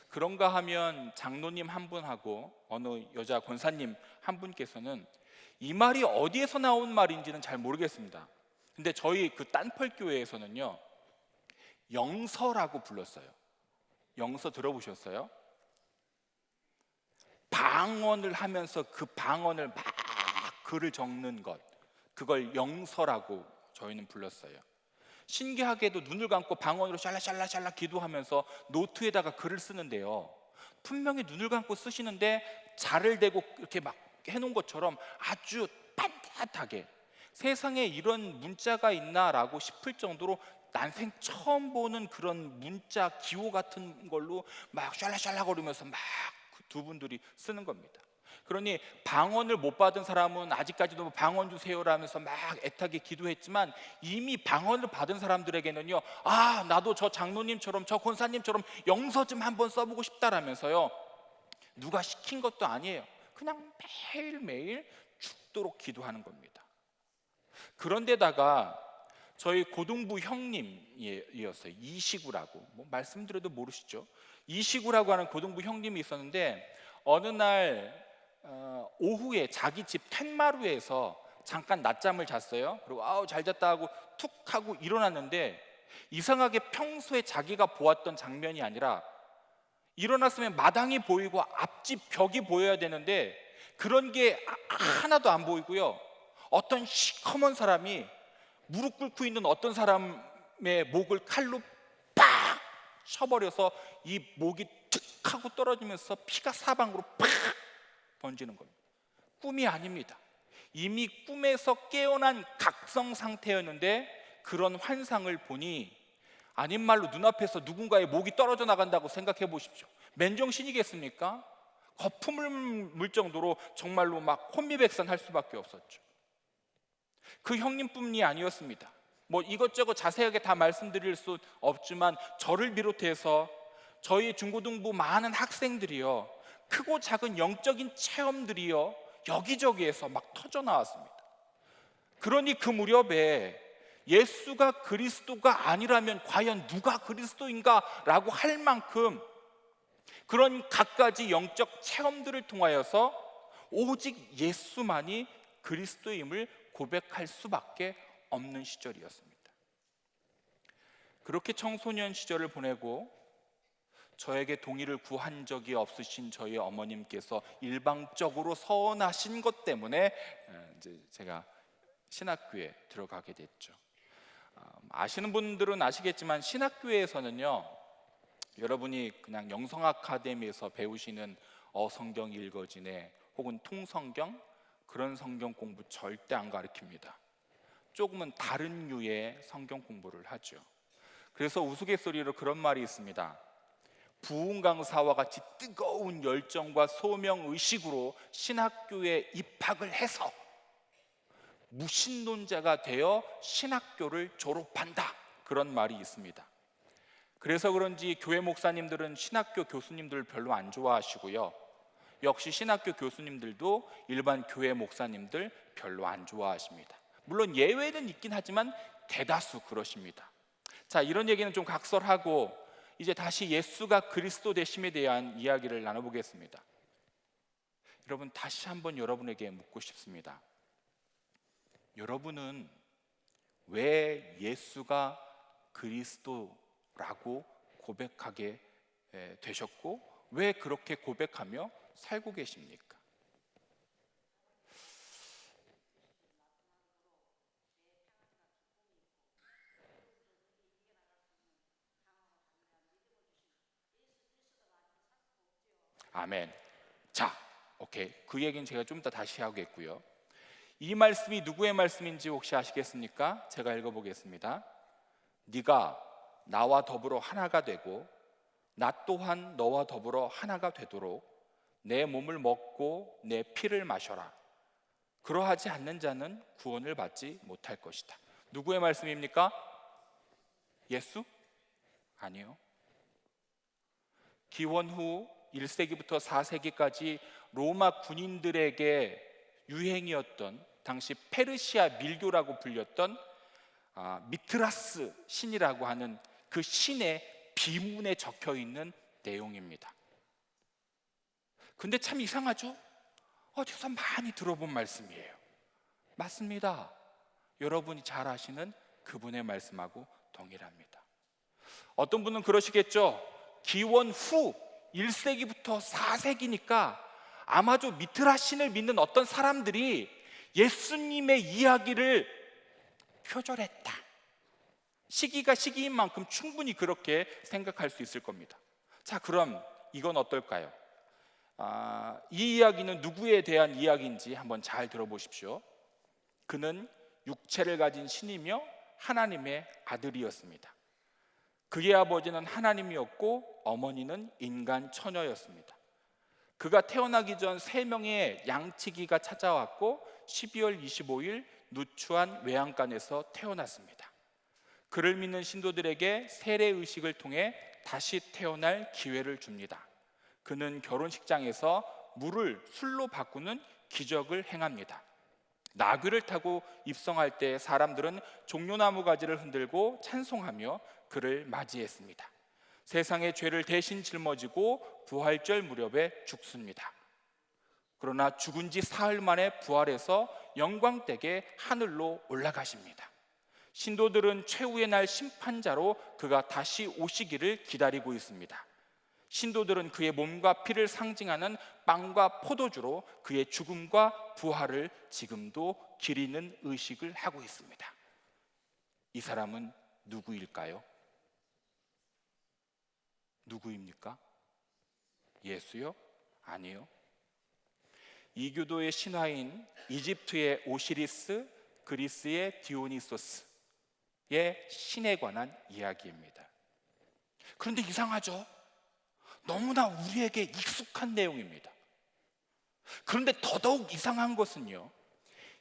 그런가 하면 장로님 한 분하고 어느 여자 권사님 한 분께서는 이 말이 어디에서 나온 말인지는 잘 모르겠습니다. 근데 저희 그 딴펄교회에서는요, 영서라고 불렀어요. 영서 들어보셨어요? 방언을 하면서 그 방언을 막 글을 적는 것, 그걸 영서라고 저희는 불렀어요. 신기하게도 눈을 감고 방언으로 샬라샬라샬라 기도하면서 노트에다가 글을 쓰는데요, 분명히 눈을 감고 쓰시는데 자를 대고 이렇게 막 해놓은 것처럼 아주 빤듯하게, 세상에 이런 문자가 있나라고 싶을 정도로 난생 처음 보는 그런 문자 기호 같은 걸로 막 샬라샬라 거리면서 막 두 분들이 쓰는 겁니다. 그러니 방언을 못 받은 사람은 아직까지도 방언 주세요라면서 막 애타게 기도했지만 이미 방언을 받은 사람들에게는요, 아 나도 저 장로님처럼 저 권사님처럼 영서 좀 한번 써보고 싶다라면서요, 누가 시킨 것도 아니에요. 그냥 매일매일 죽도록 기도하는 겁니다. 그런데다가 저희 고등부 형님이었어요. 이시구라고, 뭐 말씀드려도 모르시죠? 이시구라고 하는 고등부 형님이 있었는데 어느 날 오후에 자기 집 텐마루에서 잠깐 낮잠을 잤어요. 그리고 아우 잘 잤다 하고 툭 하고 일어났는데 이상하게 평소에 자기가 보았던 장면이 아니라 일어났으면 마당이 보이고 앞집 벽이 보여야 되는데 그런 게 하나도 안 보이고요, 어떤 시커먼 사람이 무릎 꿇고 있는 어떤 사람의 목을 칼로 팍 쳐버려서 이 목이 툭 하고 떨어지면서 피가 사방으로 팍 번지는 겁니다. 꿈이 아닙니다. 이미 꿈에서 깨어난 각성 상태였는데 그런 환상을 보니 아닌 말로 눈앞에서 누군가의 목이 떨어져 나간다고 생각해 보십시오. 맨정신이겠습니까? 거품을 물 정도로 정말로 막 혼미백산할 수밖에 없었죠. 그 형님뿐이 아니었습니다. 뭐 이것저것 자세하게 다 말씀드릴 수 없지만 저를 비롯해서 저희 중고등부 많은 학생들이요, 크고 작은 영적인 체험들이요 여기저기에서 막 터져 나왔습니다. 그러니 그 무렵에 예수가 그리스도가 아니라면 과연 누가 그리스도인가 라고 할 만큼 그런 갖가지 영적 체험들을 통하여서 오직 예수만이 그리스도임을 고백할 수밖에 없는 시절이었습니다. 그렇게 청소년 시절을 보내고 저에게 동의를 구한 적이 없으신 저희 어머님께서 일방적으로 서원하신 것 때문에 이제 제가 신학교에 들어가게 됐죠. 아시는 분들은 아시겠지만 신학교에서는요, 여러분이 그냥 영성 아카데미에서 배우시는 어성경 읽어지네 혹은 통성경 그런 성경 공부 절대 안 가르칩니다. 조금은 다른 류의 성경 공부를 하죠. 그래서 우스갯소리로 그런 말이 있습니다. 부흥 강사와 같이 뜨거운 열정과 소명 의식으로 신학교에 입학을 해서 무신론자가 되어 신학교를 졸업한다, 그런 말이 있습니다. 그래서 그런지 교회 목사님들은 신학교 교수님들을 별로 안 좋아하시고요, 역시 신학교 교수님들도 일반 교회 목사님들 별로 안 좋아하십니다. 물론 예외는 있긴 하지만 대다수 그러십니다. 자, 이런 얘기는 좀 각설하고 이제 다시 예수가 그리스도 되심에 대한 이야기를 나눠보겠습니다. 여러분, 다시 한번 여러분에게 묻고 싶습니다. 여러분은 왜 예수가 그리스도라고 고백하게 되셨고 왜 그렇게 고백하며 살고 계십니까? 아멘. 자, 오케이. 그 얘기는 제가 좀 이따 다시 하겠고요. 이 말씀이 누구의 말씀인지 혹시 아시겠습니까? 제가 읽어보겠습니다. 네가 나와 더불어 하나가 되고 나 또한 너와 더불어 하나가 되도록 내 몸을 먹고 내 피를 마셔라. 그러하지 않는 자는 구원을 받지 못할 것이다. 누구의 말씀입니까? 예수? 아니요. 기원 후 1세기부터 4세기까지 로마 군인들에게 유행이었던 당시 페르시아 밀교라고 불렸던 미트라스 신이라고 하는 그 신의 비문에 적혀 있는 내용입니다. 근데 참 이상하죠? 어디서 많이 들어본 말씀이에요. 맞습니다. 여러분이 잘 아시는 그분의 말씀하고 동일합니다. 어떤 분은 그러시겠죠. 기원 후 1세기부터 4세기니까 아마도 미트라 신을 믿는 어떤 사람들이 예수님의 이야기를 표절했다. 시기가 시기인 만큼 충분히 그렇게 생각할 수 있을 겁니다. 자, 그럼 이건 어떨까요? 이 이야기는 누구에 대한 이야기인지 한번 잘 들어보십시오. 그는 육체를 가진 신이며 하나님의 아들이었습니다. 그의 아버지는 하나님이었고 어머니는 인간 처녀였습니다. 그가 태어나기 전 3명의 양치기가 찾아왔고 12월 25일 누추한 외양간에서 태어났습니다. 그를 믿는 신도들에게 세례의식을 통해 다시 태어날 기회를 줍니다. 그는 결혼식장에서 물을 술로 바꾸는 기적을 행합니다. 나귀를 타고 입성할 때 사람들은 종려나무 가지를 흔들고 찬송하며 그를 맞이했습니다. 세상의 죄를 대신 짊어지고 부활절 무렵에 죽습니다. 그러나 죽은 지 사흘 만에 부활해서 영광되게 하늘로 올라가십니다. 신도들은 최후의 날 심판자로 그가 다시 오시기를 기다리고 있습니다. 신도들은 그의 몸과 피를 상징하는 빵과 포도주로 그의 죽음과 부활을 지금도 기리는 의식을 하고 있습니다. 이 사람은 누구일까요? 누구입니까? 예수요? 아니요. 이교도의 신화인 이집트의 오시리스, 그리스의 디오니소스, 신에 관한 이야기입니다. 그런데 이상하죠? 너무나 우리에게 익숙한 내용입니다. 그런데 더더욱 이상한 것은요,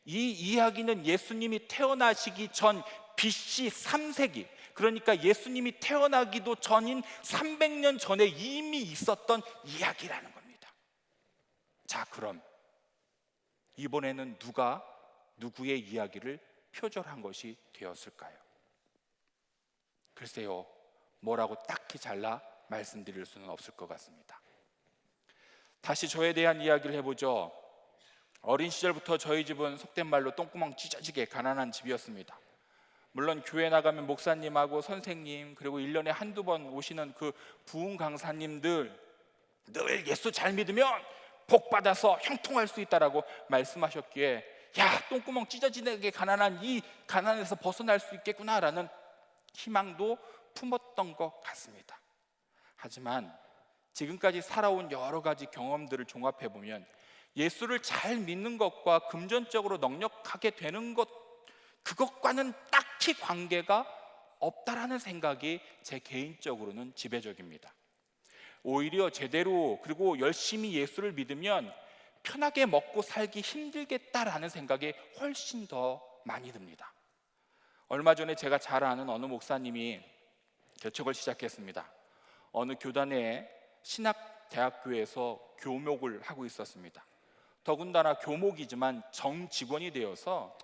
이 이야기는 예수님이 태어나시기 전 BC 3세기, 그러니까 예수님이 태어나기도 전인 300년 전에 이미 있었던 이야기라는 겁니다. 자, 그럼 이번에는 누가 누구의 이야기를 표절한 것이 되었을까요? 글쎄요, 뭐라고 딱히 잘라 말씀드릴 수는 없을 것 같습니다. 다시 저에 대한 이야기를 해보죠. 어린 시절부터 저희 집은 속된 말로 똥구멍 찢어지게 가난한 집이었습니다. 물론 교회 나가면 목사님하고 선생님, 그리고 1년에 한두 번 오시는 그 부흥 강사님들 늘 예수 잘 믿으면 복 받아서 형통할 수 있다라고 말씀하셨기에, 야, 똥구멍 찢어지게 가난한 이 가난에서 벗어날 수 있겠구나라는 희망도 품었던 것 같습니다. 하지만 지금까지 살아온 여러 가지 경험들을 종합해 보면 예수를 잘 믿는 것과 금전적으로 넉넉하게 되는 것, 그것과는 딱히 관계가 없다라는 생각이 제 개인적으로는 지배적입니다. 오히려 제대로 그리고 열심히 예수를 믿으면 편하게 먹고 살기 힘들겠다라는 생각이 훨씬 더 많이 듭니다. 얼마 전에 제가 잘 아는 어느 목사님이 개척을 시작했습니다. 어느 교단의 신학대학교에서 교목을 하고 있었습니다. 더군다나 교목이지만 정직원이 되어서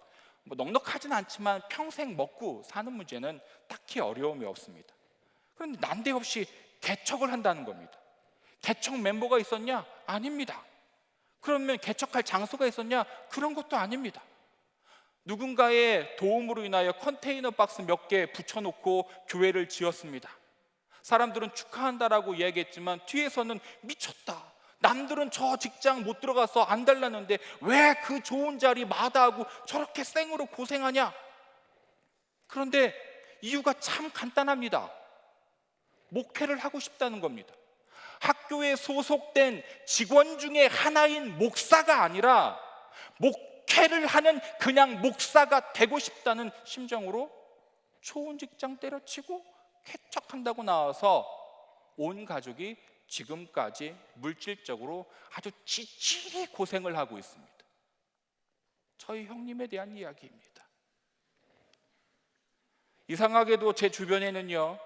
넉넉하진 않지만 평생 먹고 사는 문제는 딱히 어려움이 없습니다. 그런데 난데없이 개척을 한다는 겁니다. 개척 멤버가 있었냐? 아닙니다. 그러면 개척할 장소가 있었냐? 그런 것도 아닙니다. 누군가의 도움으로 인하여 컨테이너 박스 몇 개 붙여놓고 교회를 지었습니다. 사람들은 축하한다라고 이야기했지만 뒤에서는 미쳤다, 남들은 저 직장 못 들어가서 안 달랐는데 왜 그 좋은 자리 마다하고 저렇게 생으로 고생하냐? 그런데 이유가 참 간단합니다. 목회를 하고 싶다는 겁니다. 학교에 소속된 직원 중에 하나인 목사가 아니라 목회를 하는 그냥 목사가 되고 싶다는 심정으로 좋은 직장 때려치고 개척한다고 나와서 온 가족이 지금까지 물질적으로 아주 지질이 고생을 하고 있습니다. 저희 형님에 대한 이야기입니다. 이상하게도 제 주변에는요,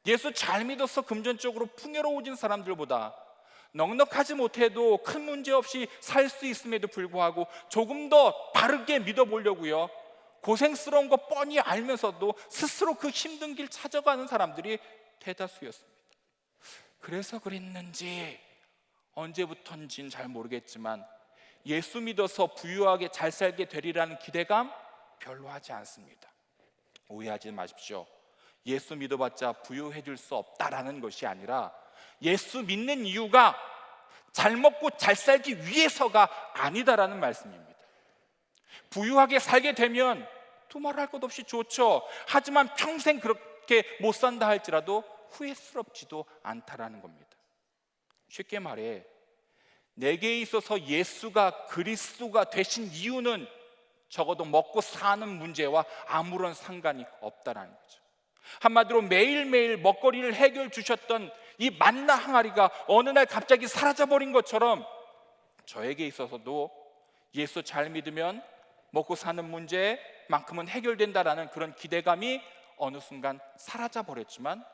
예수 잘 믿어서 금전적으로 풍요로워진 사람들보다 넉넉하지 못해도 큰 문제 없이 살 수 있음에도 불구하고 조금 더 바르게 믿어보려고요, 고생스러운 거 뻔히 알면서도 스스로 그 힘든 길 찾아가는 사람들이 대다수였습니다. 그래서 그랬는지 언제부턴지는 잘 모르겠지만 예수 믿어서 부유하게 잘 살게 되리라는 기대감 별로 하지 않습니다. 오해하지 마십시오. 예수 믿어봤자 부유해질 수 없다라는 것이 아니라 예수 믿는 이유가 잘 먹고 잘 살기 위해서가 아니다라는 말씀입니다. 부유하게 살게 되면 두말할 것 없이 좋죠. 하지만 평생 그렇게 못 산다 할지라도 후회스럽지도 않다라는 겁니다. 쉽게 말해 내게 있어서 예수가 그리스도가 되신 이유는 적어도 먹고 사는 문제와 아무런 상관이 없다라는 거죠. 한마디로 매일매일 먹거리를 해결 주셨던 이 만나 항아리가 어느 날 갑자기 사라져버린 것처럼 저에게 있어서도 예수 잘 믿으면 먹고 사는 문제만큼은 해결된다라는 그런 기대감이 어느 순간 사라져버렸지만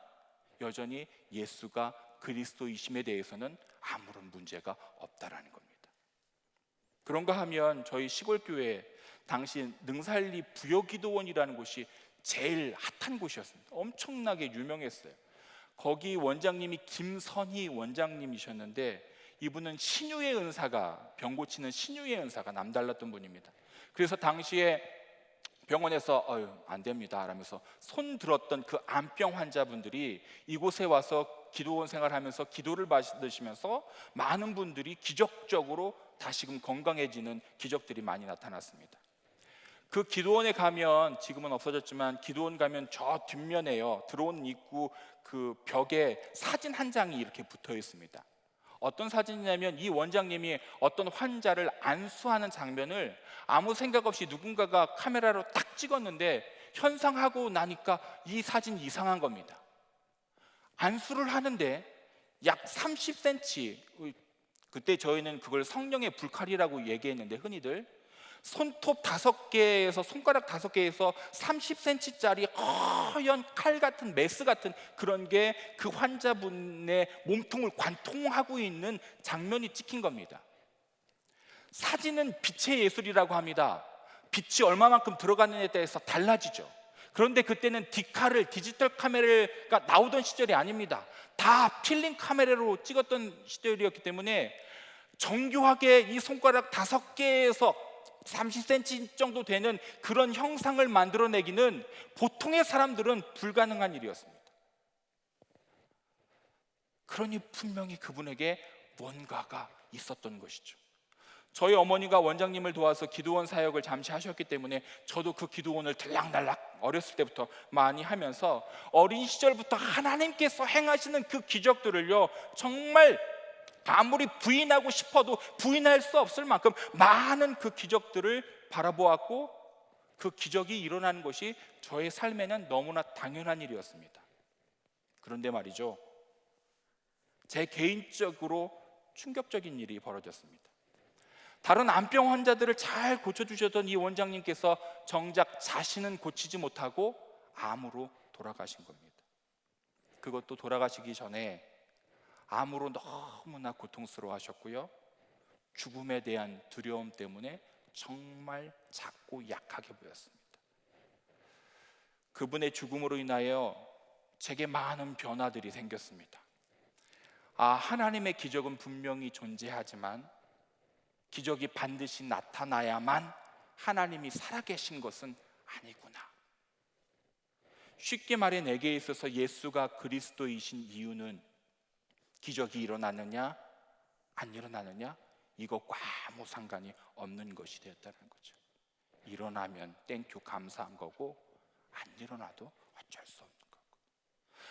여전히 예수가 그리스도이심에 대해서는 아무런 문제가 없다라는 겁니다. 그런가 하면 저희 시골교회 당시 능살리 부여기도원이라는 곳이 제일 핫한 곳이었습니다. 엄청나게 유명했어요. 거기 원장님이 김선희 원장님이셨는데 이분은 신유의 은사가, 병 고치는 신유의 은사가 남달랐던 분입니다. 그래서 당시에 병원에서 안 됩니다 라면서 손 들었던 그 암병 환자분들이 이곳에 와서 기도원 생활하면서 기도를 받으시면서 많은 분들이 기적적으로 다시금 건강해지는 기적들이 많이 나타났습니다. 그 기도원에 가면, 지금은 없어졌지만 기도원 가면 저 뒷면에요, 들어온 입구 그 벽에 사진 한 장이 이렇게 붙어 있습니다. 어떤 사진이냐면 이 원장님이 어떤 환자를 안수하는 장면을 아무 생각 없이 누군가가 카메라로 딱 찍었는데 현상하고 나니까 이 사진 이상한 겁니다. 안수를 하는데 약 30cm, 그때 저희는 그걸 성령의 불칼이라고 얘기했는데 흔히들 손톱 5개에서 손가락 5개에서 30cm짜리 허연 칼 같은 메스 같은 그런 게 그 환자분의 몸통을 관통하고 있는 장면이 찍힌 겁니다. 사진은 빛의 예술이라고 합니다. 빛이 얼마만큼 들어가느냐에 따라서 달라지죠. 그런데 그때는 디지털 카메라가 나오던 시절이 아닙니다. 다 필름 카메라로 찍었던 시절이었기 때문에 정교하게 이 손가락 5개에서 30cm 정도 되는 그런 형상을 만들어내기는 보통의 사람들은 불가능한 일이었습니다. 그러니 분명히 그분에게 뭔가가 있었던 것이죠. 저희 어머니가 원장님을 도와서 기도원 사역을 잠시 하셨기 때문에 저도 그 기도원을 들락날락 어렸을 때부터 많이 하면서 어린 시절부터 하나님께서 행하시는 그 기적들을요, 정말 아무리 부인하고 싶어도 부인할 수 없을 만큼 많은 그 기적들을 바라보았고, 그 기적이 일어나는 것이 저의 삶에는 너무나 당연한 일이었습니다. 그런데 말이죠, 제 개인적으로 충격적인 일이 벌어졌습니다. 다른 암병 환자들을 잘 고쳐주셨던 이 원장님께서 정작 자신은 고치지 못하고 암으로 돌아가신 겁니다. 그것도 돌아가시기 전에 암으로 너무나 고통스러워 하셨고요, 죽음에 대한 두려움 때문에 정말 작고 약하게 보였습니다. 그분의 죽음으로 인하여 제게 많은 변화들이 생겼습니다. 하나님의 기적은 분명히 존재하지만 기적이 반드시 나타나야만 하나님이 살아계신 것은 아니구나. 쉽게 말해 내게 있어서 예수가 그리스도이신 이유는 기적이 일어나느냐 안 일어나느냐 이것과 아무 상관이 없는 것이 되었다는 거죠. 일어나면 땡큐 감사한 거고, 안 일어나도 어쩔 수 없는 거고.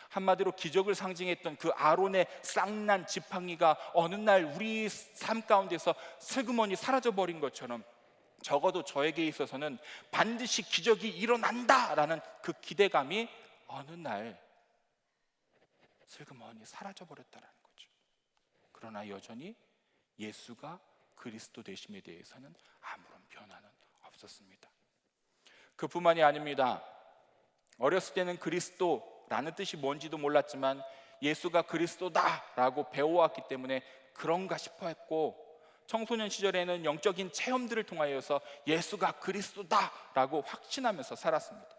한마디로 기적을 상징했던 그 아론의 쌍난 지팡이가 어느 날 우리 삶 가운데서 슬그머니 사라져버린 것처럼 적어도 저에게 있어서는 반드시 기적이 일어난다라는 그 기대감이 어느 날 슬그머니 사라져버렸다는 거죠. 그러나 여전히 예수가 그리스도 되심에 대해서는 아무런 변화는 없었습니다. 그뿐만이 아닙니다. 어렸을 때는 그리스도라는 뜻이 뭔지도 몰랐지만 예수가 그리스도다라고 배워왔기 때문에 그런가 싶어 했고, 청소년 시절에는 영적인 체험들을 통하여서 예수가 그리스도다라고 확신하면서 살았습니다.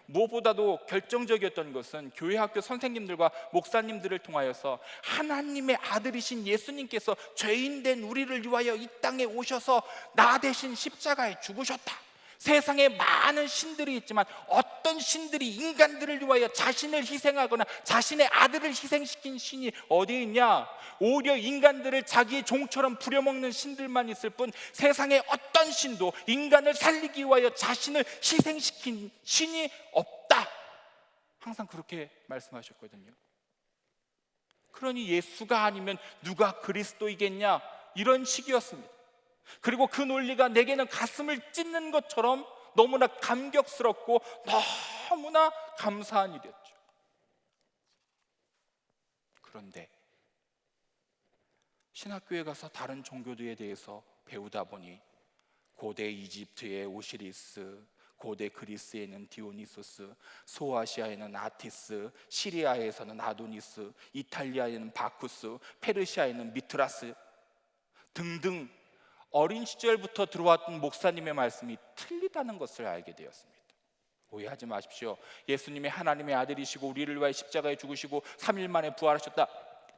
무엇보다도 결정적이었던 것은 교회 학교 선생님들과 목사님들을 통하여서 하나님의 아들이신 예수님께서 죄인된 우리를 위하여 이 땅에 오셔서 나 대신 십자가에 죽으셨다. 세상에 많은 신들이 있지만 어떤 신들이 인간들을 위하여 자신을 희생하거나 자신의 아들을 희생시킨 신이 어디 있냐? 오히려 인간들을 자기의 종처럼 부려먹는 신들만 있을 뿐 세상에 어떤 신도 인간을 살리기 위하여 자신을 희생시킨 신이 없다. 항상 그렇게 말씀하셨거든요. 그러니 예수가 아니면 누가 그리스도이겠냐? 이런 식이었습니다. 그리고 그 논리가 내게는 가슴을 찢는 것처럼 너무나 감격스럽고 너무나 감사한 일이었죠. 그런데 신학교에 가서 다른 종교들에 대해서 배우다 보니 고대 이집트의 오시리스, 고대 그리스에는 디오니소스, 소아시아에는 아티스, 시리아에서는 아도니스, 이탈리아에는 바쿠스, 페르시아에는 미트라스 등등 어린 시절부터 들어왔던 목사님의 말씀이 틀리다는 것을 알게 되었습니다. 오해하지 마십시오. 예수님이 하나님의 아들이시고 우리를 위하여 십자가에 죽으시고 3일 만에 부활하셨다,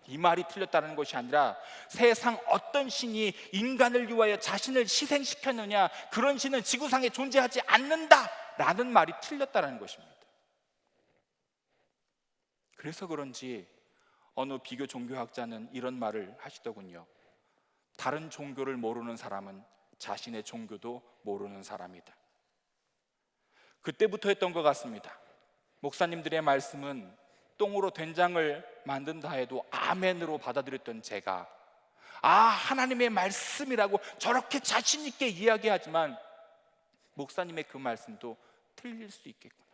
이 말이 틀렸다는 것이 아니라 세상 어떤 신이 인간을 위하여 자신을 희생시켰느냐, 그런 신은 지구상에 존재하지 않는다라는 말이 틀렸다는 것입니다. 그래서 그런지 어느 비교 종교학자는 이런 말을 하시더군요. 다른 종교를 모르는 사람은 자신의 종교도 모르는 사람이다. 그때부터 했던 것 같습니다. 목사님들의 말씀은 똥으로 된장을 만든다 해도 아멘으로 받아들였던 제가 하나님의 말씀이라고 저렇게 자신 있게 이야기하지만 목사님의 그 말씀도 틀릴 수 있겠구나.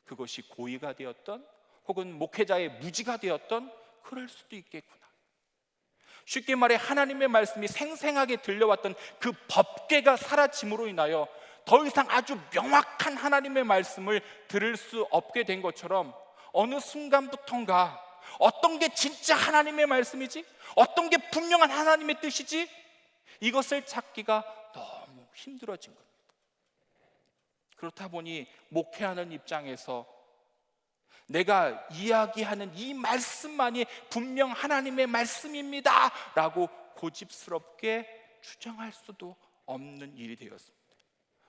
그것이 고의가 되었던 혹은 목회자의 무지가 되었던 그럴 수도 있겠구나. 쉽게 말해 하나님의 말씀이 생생하게 들려왔던 그 법궤가 사라짐으로 인하여 더 이상 아주 명확한 하나님의 말씀을 들을 수 없게 된 것처럼 어느 순간부턴가 어떤 게 진짜 하나님의 말씀이지? 어떤 게 분명한 하나님의 뜻이지? 이것을 찾기가 너무 힘들어진 겁니다. 그렇다 보니 목회하는 입장에서 내가 이야기하는 이 말씀만이 분명 하나님의 말씀입니다 라고 고집스럽게 주장할 수도 없는 일이 되었습니다.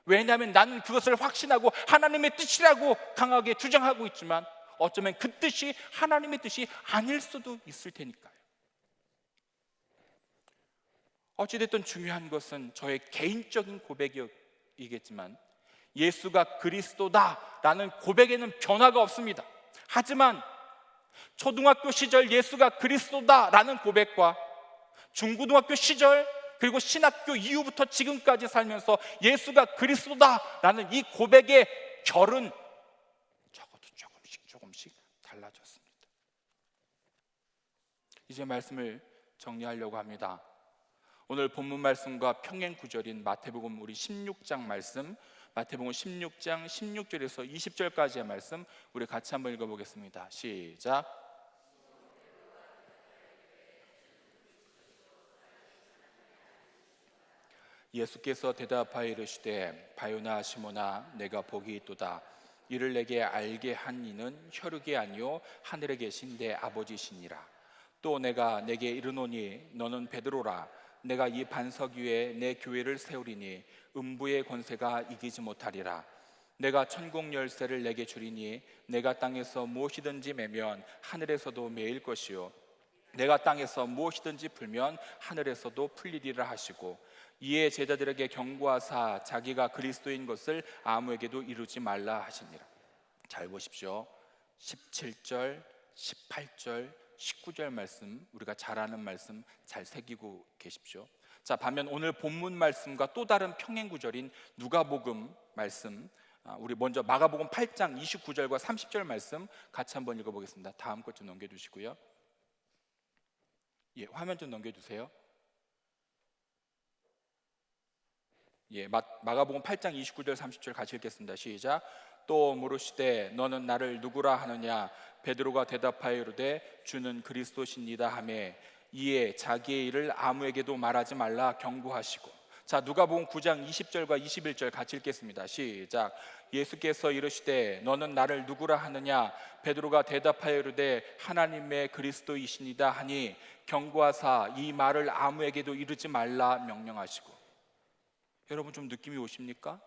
왜냐하면 나는 그것을 확신하고 하나님의 뜻이라고 강하게 주장하고 있지만 어쩌면 그 뜻이 하나님의 뜻이 아닐 수도 있을 테니까요. 어찌됐든 중요한 것은 저의 개인적인 고백이겠지만 예수가 그리스도다라는 고백에는 변화가 없습니다. 하지만 초등학교 시절 예수가 그리스도다라는 고백과 중고등학교 시절 그리고 신학교 이후부터 지금까지 살면서 예수가 그리스도다라는 이 고백의 결은 적어도 조금씩 달라졌습니다. 이제 말씀을 정리하려고 합니다. 오늘 본문 말씀과 평행 구절인 마태복음 우리 16장 말씀, 마태복음 16장 16절에서 20절까지의 말씀 우리 같이 한번 읽어보겠습니다. 시작. 예수께서 대답하여 이르시되 바요나 시모나 내가 복이 있도다. 이를 내게 알게 한 이는 혈육이 아니요 하늘에 계신 내 아버지시니라. 또 내가 내게 이르노니 너는 베드로라. 내가 이 반석 위에 내 교회를 세우리니 음부의 권세가 이기지 못하리라. 내가 천국 열쇠를 내게 주리니 내가 땅에서 무엇이든지 매면 하늘에서도 매일 것이요 내가 땅에서 무엇이든지 풀면 하늘에서도 풀리리라 하시고 이에 제자들에게 경고하사 자기가 그리스도인 것을 아무에게도 이루지 말라 하시니라. 잘 보십시오. 17절, 18절, 19절 말씀 우리가 잘 아는 말씀 잘 새기고 계십시오. 자, 반면 오늘 본문 말씀과 또 다른 평행 구절인 누가복음 말씀 우리 먼저 마가복음 8장 29절과 30절 말씀 같이 한번 읽어보겠습니다. 다음 것 좀 넘겨주시고요. 예, 화면 좀 넘겨주세요. 예, 마가복음 8장 29절 30절 같이 읽겠습니다. 시작. 또 물으시되 너는 나를 누구라 하느냐? 베드로가 대답하여 이르되 주는 그리스도시니이다 하매 이에 자기의 일을 아무에게도 말하지 말라 경고하시고. 자, 누가복음 9장 20절과 21절 같이 읽겠습니다. 시작. 예수께서 이르시되 너는 나를 누구라 하느냐? 베드로가 대답하여 이르되 하나님의 그리스도이시니이다 하니 경고하사 이 말을 아무에게도 이르지 말라 명령하시고. 여러분 좀 느낌이 오십니까?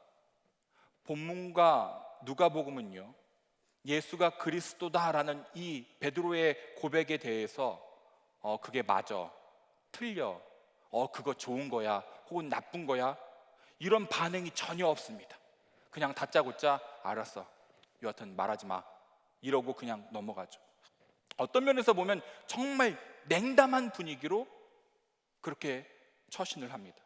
본문과 누가복음은요 예수가 그리스도다라는 이 베드로의 고백에 대해서 그게 맞아, 틀려, 그거 좋은 거야 혹은 나쁜 거야 이런 반응이 전혀 없습니다. 그냥 다짜고짜 알았어, 여하튼 말하지 마 이러고 그냥 넘어가죠. 어떤 면에서 보면 정말 냉담한 분위기로 그렇게 처신을 합니다.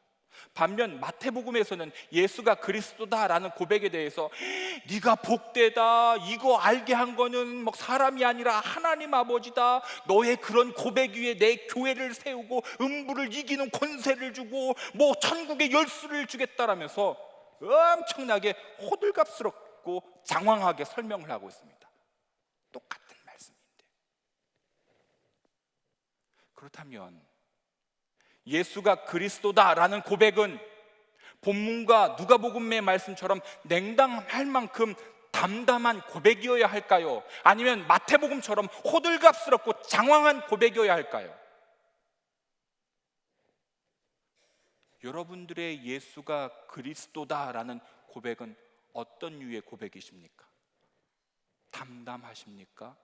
반면 마태복음에서는 예수가 그리스도다라는 고백에 대해서 네가 복되다, 이거 알게 한 거는 뭐 사람이 아니라 하나님 아버지다, 너의 그런 고백 위에 내 교회를 세우고 음부를 이기는 권세를 주고 뭐 천국의 열쇠를 주겠다라면서 엄청나게 호들갑스럽고 장황하게 설명을 하고 있습니다. 똑같은 말씀인데. 그렇다면 예수가 그리스도다라는 고백은 본문과 누가복음의 말씀처럼 냉담할 만큼 담담한 고백이어야 할까요? 아니면 마태복음처럼 호들갑스럽고 장황한 고백이어야 할까요? 여러분들의 예수가 그리스도다라는 고백은 어떤 류의 고백이십니까? 담담하십니까?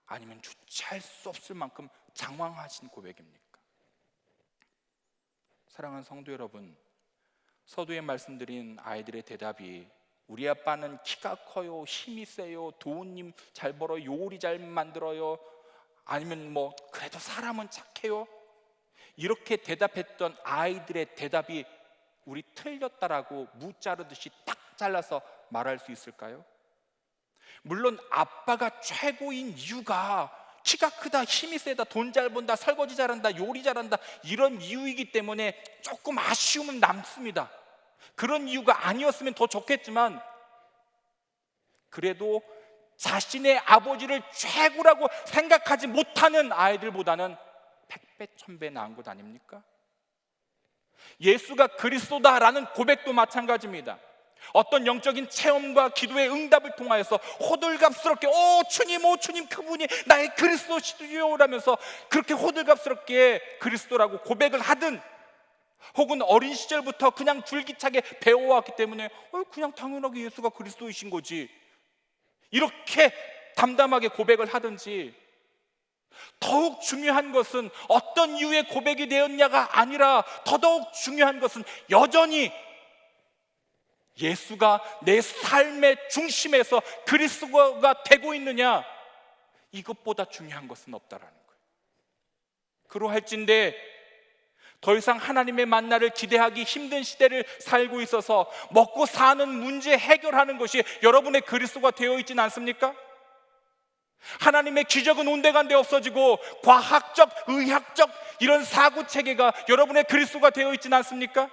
아니면 주체할 수 없을 만큼 장황하신 고백입니까? 사랑하는 성도 여러분, 서두에 말씀드린 아이들의 대답이 우리 아빠는 키가 커요, 힘이 세요, 돈님 잘 벌어요, 요리 잘 만들어요, 아니면 뭐 그래도 사람은 착해요, 이렇게 대답했던 아이들의 대답이 우리 틀렸다라고 무 자르듯이 딱 잘라서 말할 수 있을까요? 물론 아빠가 최고인 이유가 키가 크다, 힘이 세다, 돈 잘 번다, 설거지 잘한다, 요리 잘한다, 이런 이유이기 때문에 조금 아쉬움은 남습니다. 그런 이유가 아니었으면 더 좋겠지만, 그래도 자신의 아버지를 최고라고 생각하지 못하는 아이들보다는 100배, 1000배 나은 것 아닙니까? 예수가 그리스도다라는 고백도 마찬가지입니다. 어떤 영적인 체험과 기도의 응답을 통하여서 호들갑스럽게 오 주님 그분이 나의 그리스도시요라면서 그렇게 호들갑스럽게 그리스도라고 고백을 하든, 혹은 어린 시절부터 그냥 줄기차게 배워왔기 때문에 그냥 당연하게 예수가 그리스도이신 거지, 이렇게 담담하게 고백을 하든지, 더욱 중요한 것은 어떤 이유의 고백이 되었냐가 아니라 더더욱 중요한 것은 여전히 예수가 내 삶의 중심에서 그리스도가 되고 있느냐, 이것보다 중요한 것은 없다라는 거예요. 그러할진대 더 이상 하나님의 만나를 기대하기 힘든 시대를 살고 있어서 먹고 사는 문제 해결하는 것이 여러분의 그리스도가 되어 있지는 않습니까? 하나님의 기적은 온데간데 없어지고 과학적, 의학적 이런 사고 체계가 여러분의 그리스도가 되어 있지는 않습니까?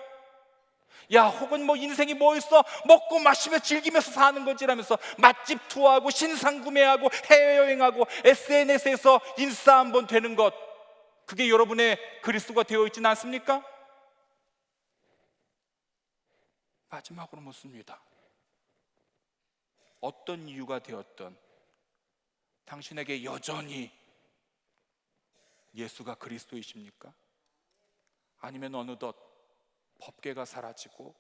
야, 혹은 뭐 인생이 뭐 있어, 먹고 마시며 즐기면서 사는 거지라면서 맛집 투어하고 신상 구매하고 해외여행하고 SNS에서 인싸 한번 되는 것, 그게 여러분의 그리스도가 되어 있지는 않습니까? 마지막으로 묻습니다. 어떤 이유가 되었던 당신에게 여전히 예수가 그리스도이십니까? 아니면 어느덧 법궤가 사라지고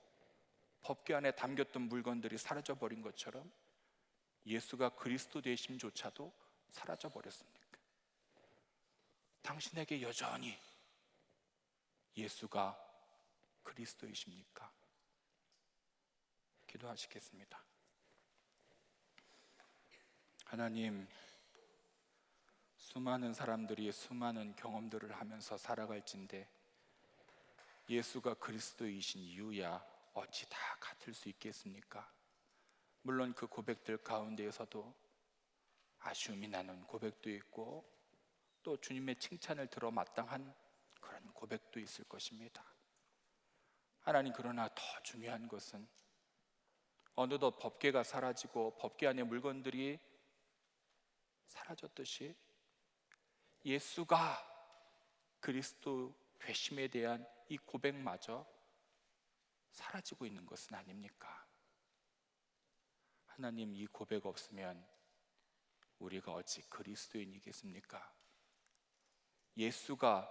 법궤 안에 담겼던 물건들이 사라져버린 것처럼 예수가 그리스도 되심조차도 사라져버렸습니까? 당신에게 여전히 예수가 그리스도이십니까? 기도하시겠습니다. 하나님, 수많은 사람들이 수많은 경험들을 하면서 살아갈진데 예수가 그리스도이신 이유야 어찌 다 같을 수 있겠습니까? 물론 그 고백들 가운데에서도 아쉬움이 나는 고백도 있고 또 주님의 칭찬을 들어 마땅한 그런 고백도 있을 것입니다. 하나님, 그러나 더 중요한 것은 어느덧 법궤가 사라지고 법궤 안에 물건들이 사라졌듯이 예수가 그리스도 되심에 대한 이 고백마저 사라지고 있는 것은 아닙니까? 하나님, 이 고백 없으면 우리가 어찌 그리스도인이겠습니까? 예수가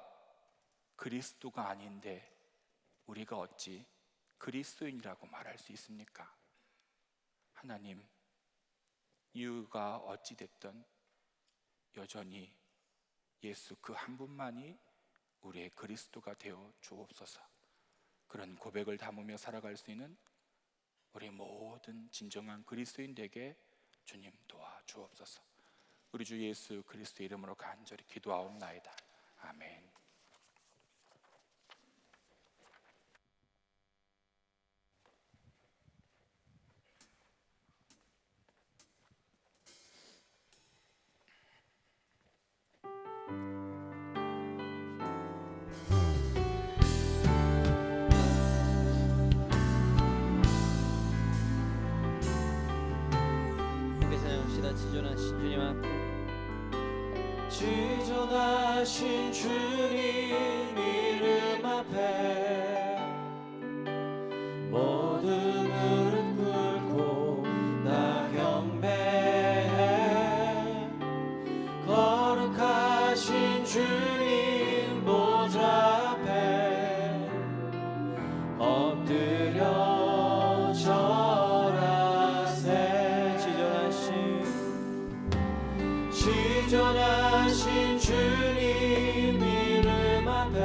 그리스도가 아닌데 우리가 어찌 그리스도인이라고 말할 수 있습니까? 하나님, 이유가 어찌 됐든 여전히 예수 그 한 분만이 우리의 그리스도가 되어 주옵소서. 그런 고백을 담으며 살아갈 수 있는 우리 모든 진정한 그리스도인 되게 주님 도와 주옵소서. 우리 주 예수 그리스도 이름으로 간절히 기도하옵나이다. 아멘. 지존하신 주님 앞에, 지존하신 주님 이름 앞에 모든 무릎 꿇고 나 경배해. 거룩하신 주님 보좌 앞에 엎드려 절하세. 지존하신 주님 이름 앞에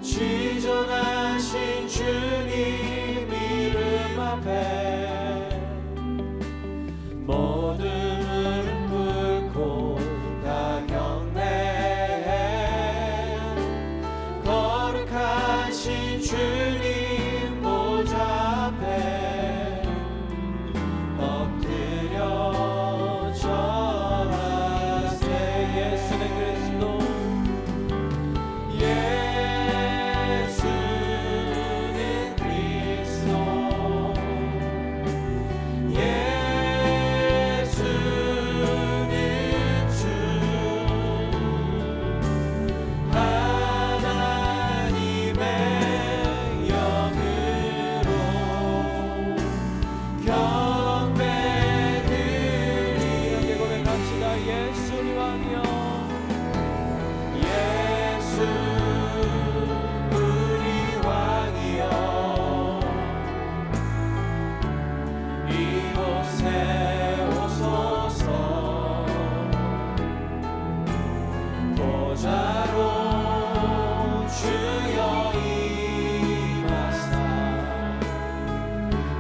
지존하신 주님 이름 앞에 모든 무릎 꿇고 다 경배해. 거룩하신 주님 보좌 앞에 엎드려 절하세. 예수는 그리스도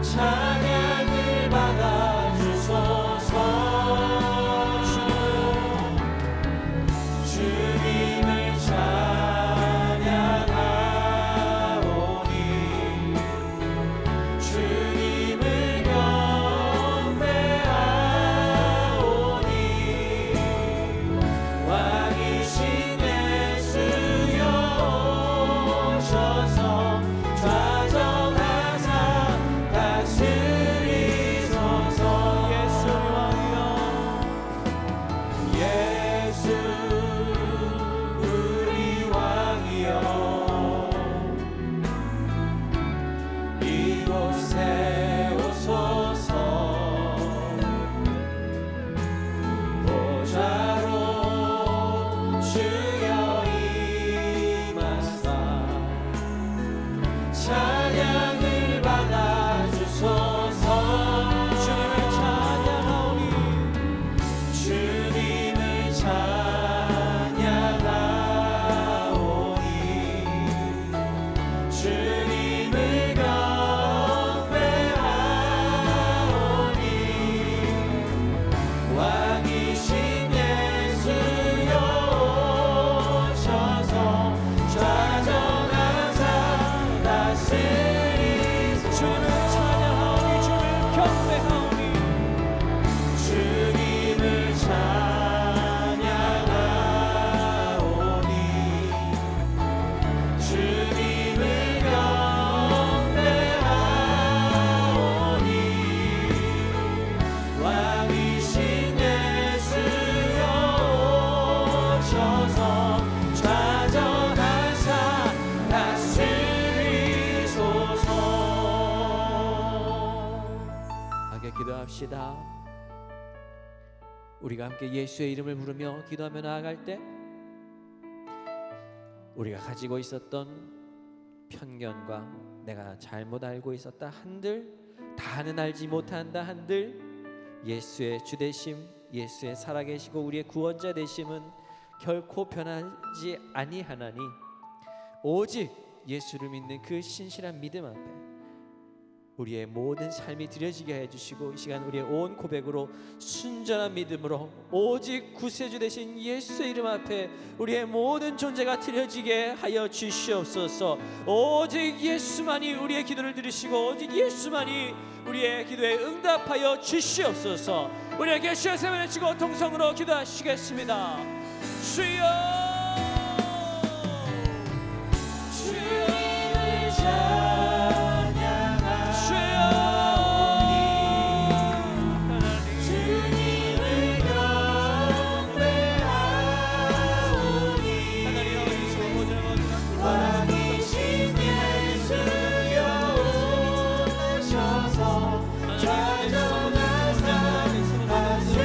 찬양을 받아주소서. 주님을 찬양하오니 주님을 경배하오니 왕이신 예수여 오셔서 좌정하사 다스리소서. 예수 왕이여 예수 우리 왕이여 이곳에 오소서. 보좌로 주여 임하사 찬양을 받아주소서. 주님을 찬양하오니 주님을 찬양하오니 주님을 경배하오니 왕이신 예수여 오셔서 좌정하사 다스리소서. 주님을 찬양하오니 주님을 경배하오니 주님을 찬양하오니 주님을 경배하오니 왕이신 예수여 오셔서 좌정하사 다스리소서. 함께 기도합시다. 우리가 함께 예수의 이름을 부르며 기도하며 나아갈 때 우리가 가지고 있었던 편견과 내가 잘못 알고 있었다 한들, 다는 알지 못한다 한들, 예수의 주 되심, 예수의 살아계시고 우리의 구원자 되심은 결코 변하지 아니하나니 오직 예수를 믿는 그 신실한 믿음 앞에 우리의 모든 삶이 드려지게 해주시고 이 시간 우리의 온 고백으로 순전한 믿음으로 오직 구세주 되신 예수의 이름 앞에 우리의 모든 존재가 드려지게 하여 주시옵소서. 오직 예수만이 우리의 기도를 들으시고 오직 예수만이 우리의 기도에 응답하여 주시옵소서. 우리에게 주여 세번을 치고 통성으로 기도하시겠습니다. 주여 주님을 찬양하오니 주님을 경배하오니 왕이신 예수여 오셔서 좌정하사 다스리소서.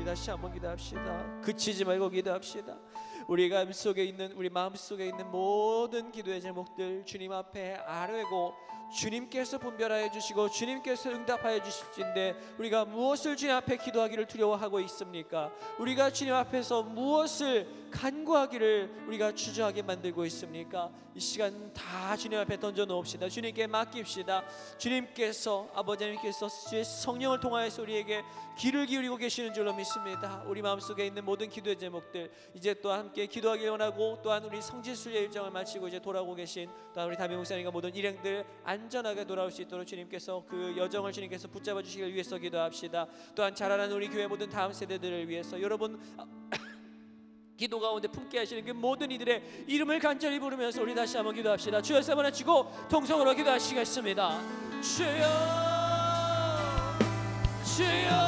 다시 한번 기도합시다. 그치지 말고 기도합시다. 우리가 우리 마음 속에 있는 모든 기도의 제목들 주님 앞에 아뢰고 주님께서 분별하여 주시고 주님께서 응답하여 주실진데 우리가 무엇을 주님 앞에 기도하기를 두려워하고 있습니까? 우리가 주님 앞에서 무엇을 간구하기를 우리가 주저하게 만들고 있습니까? 이 시간 다 주님 앞에 던져놓읍시다. 주님께 맡깁시다. 주님께서 아버지님께서 주의 성령을 통하여서 우리에게 귀를 기울이고 계시는 줄로 믿습니다. 우리 마음속에 있는 모든 기도의 제목들 이제 또 함께 기도하기 원하고 또한 우리 성지순례 일정을 마치고 이제 돌아오고 계신 또한 우리 담임 목사님과 모든 일행들 안전하게 돌아올 수 있도록 주님께서 그 여정을 주님께서 붙잡아 주시길 위해서 기도합시다. 또한 자라나는 우리 교회 모든 다음 세대들을 위해서 여러분 기도 가운데 품게 하시는 그 모든 이들의 이름을 간절히 부르면서 우리 다시 한번 기도합시다. 주여 세 번 외치고 통성으로 기도하시겠습니다. 주여 주여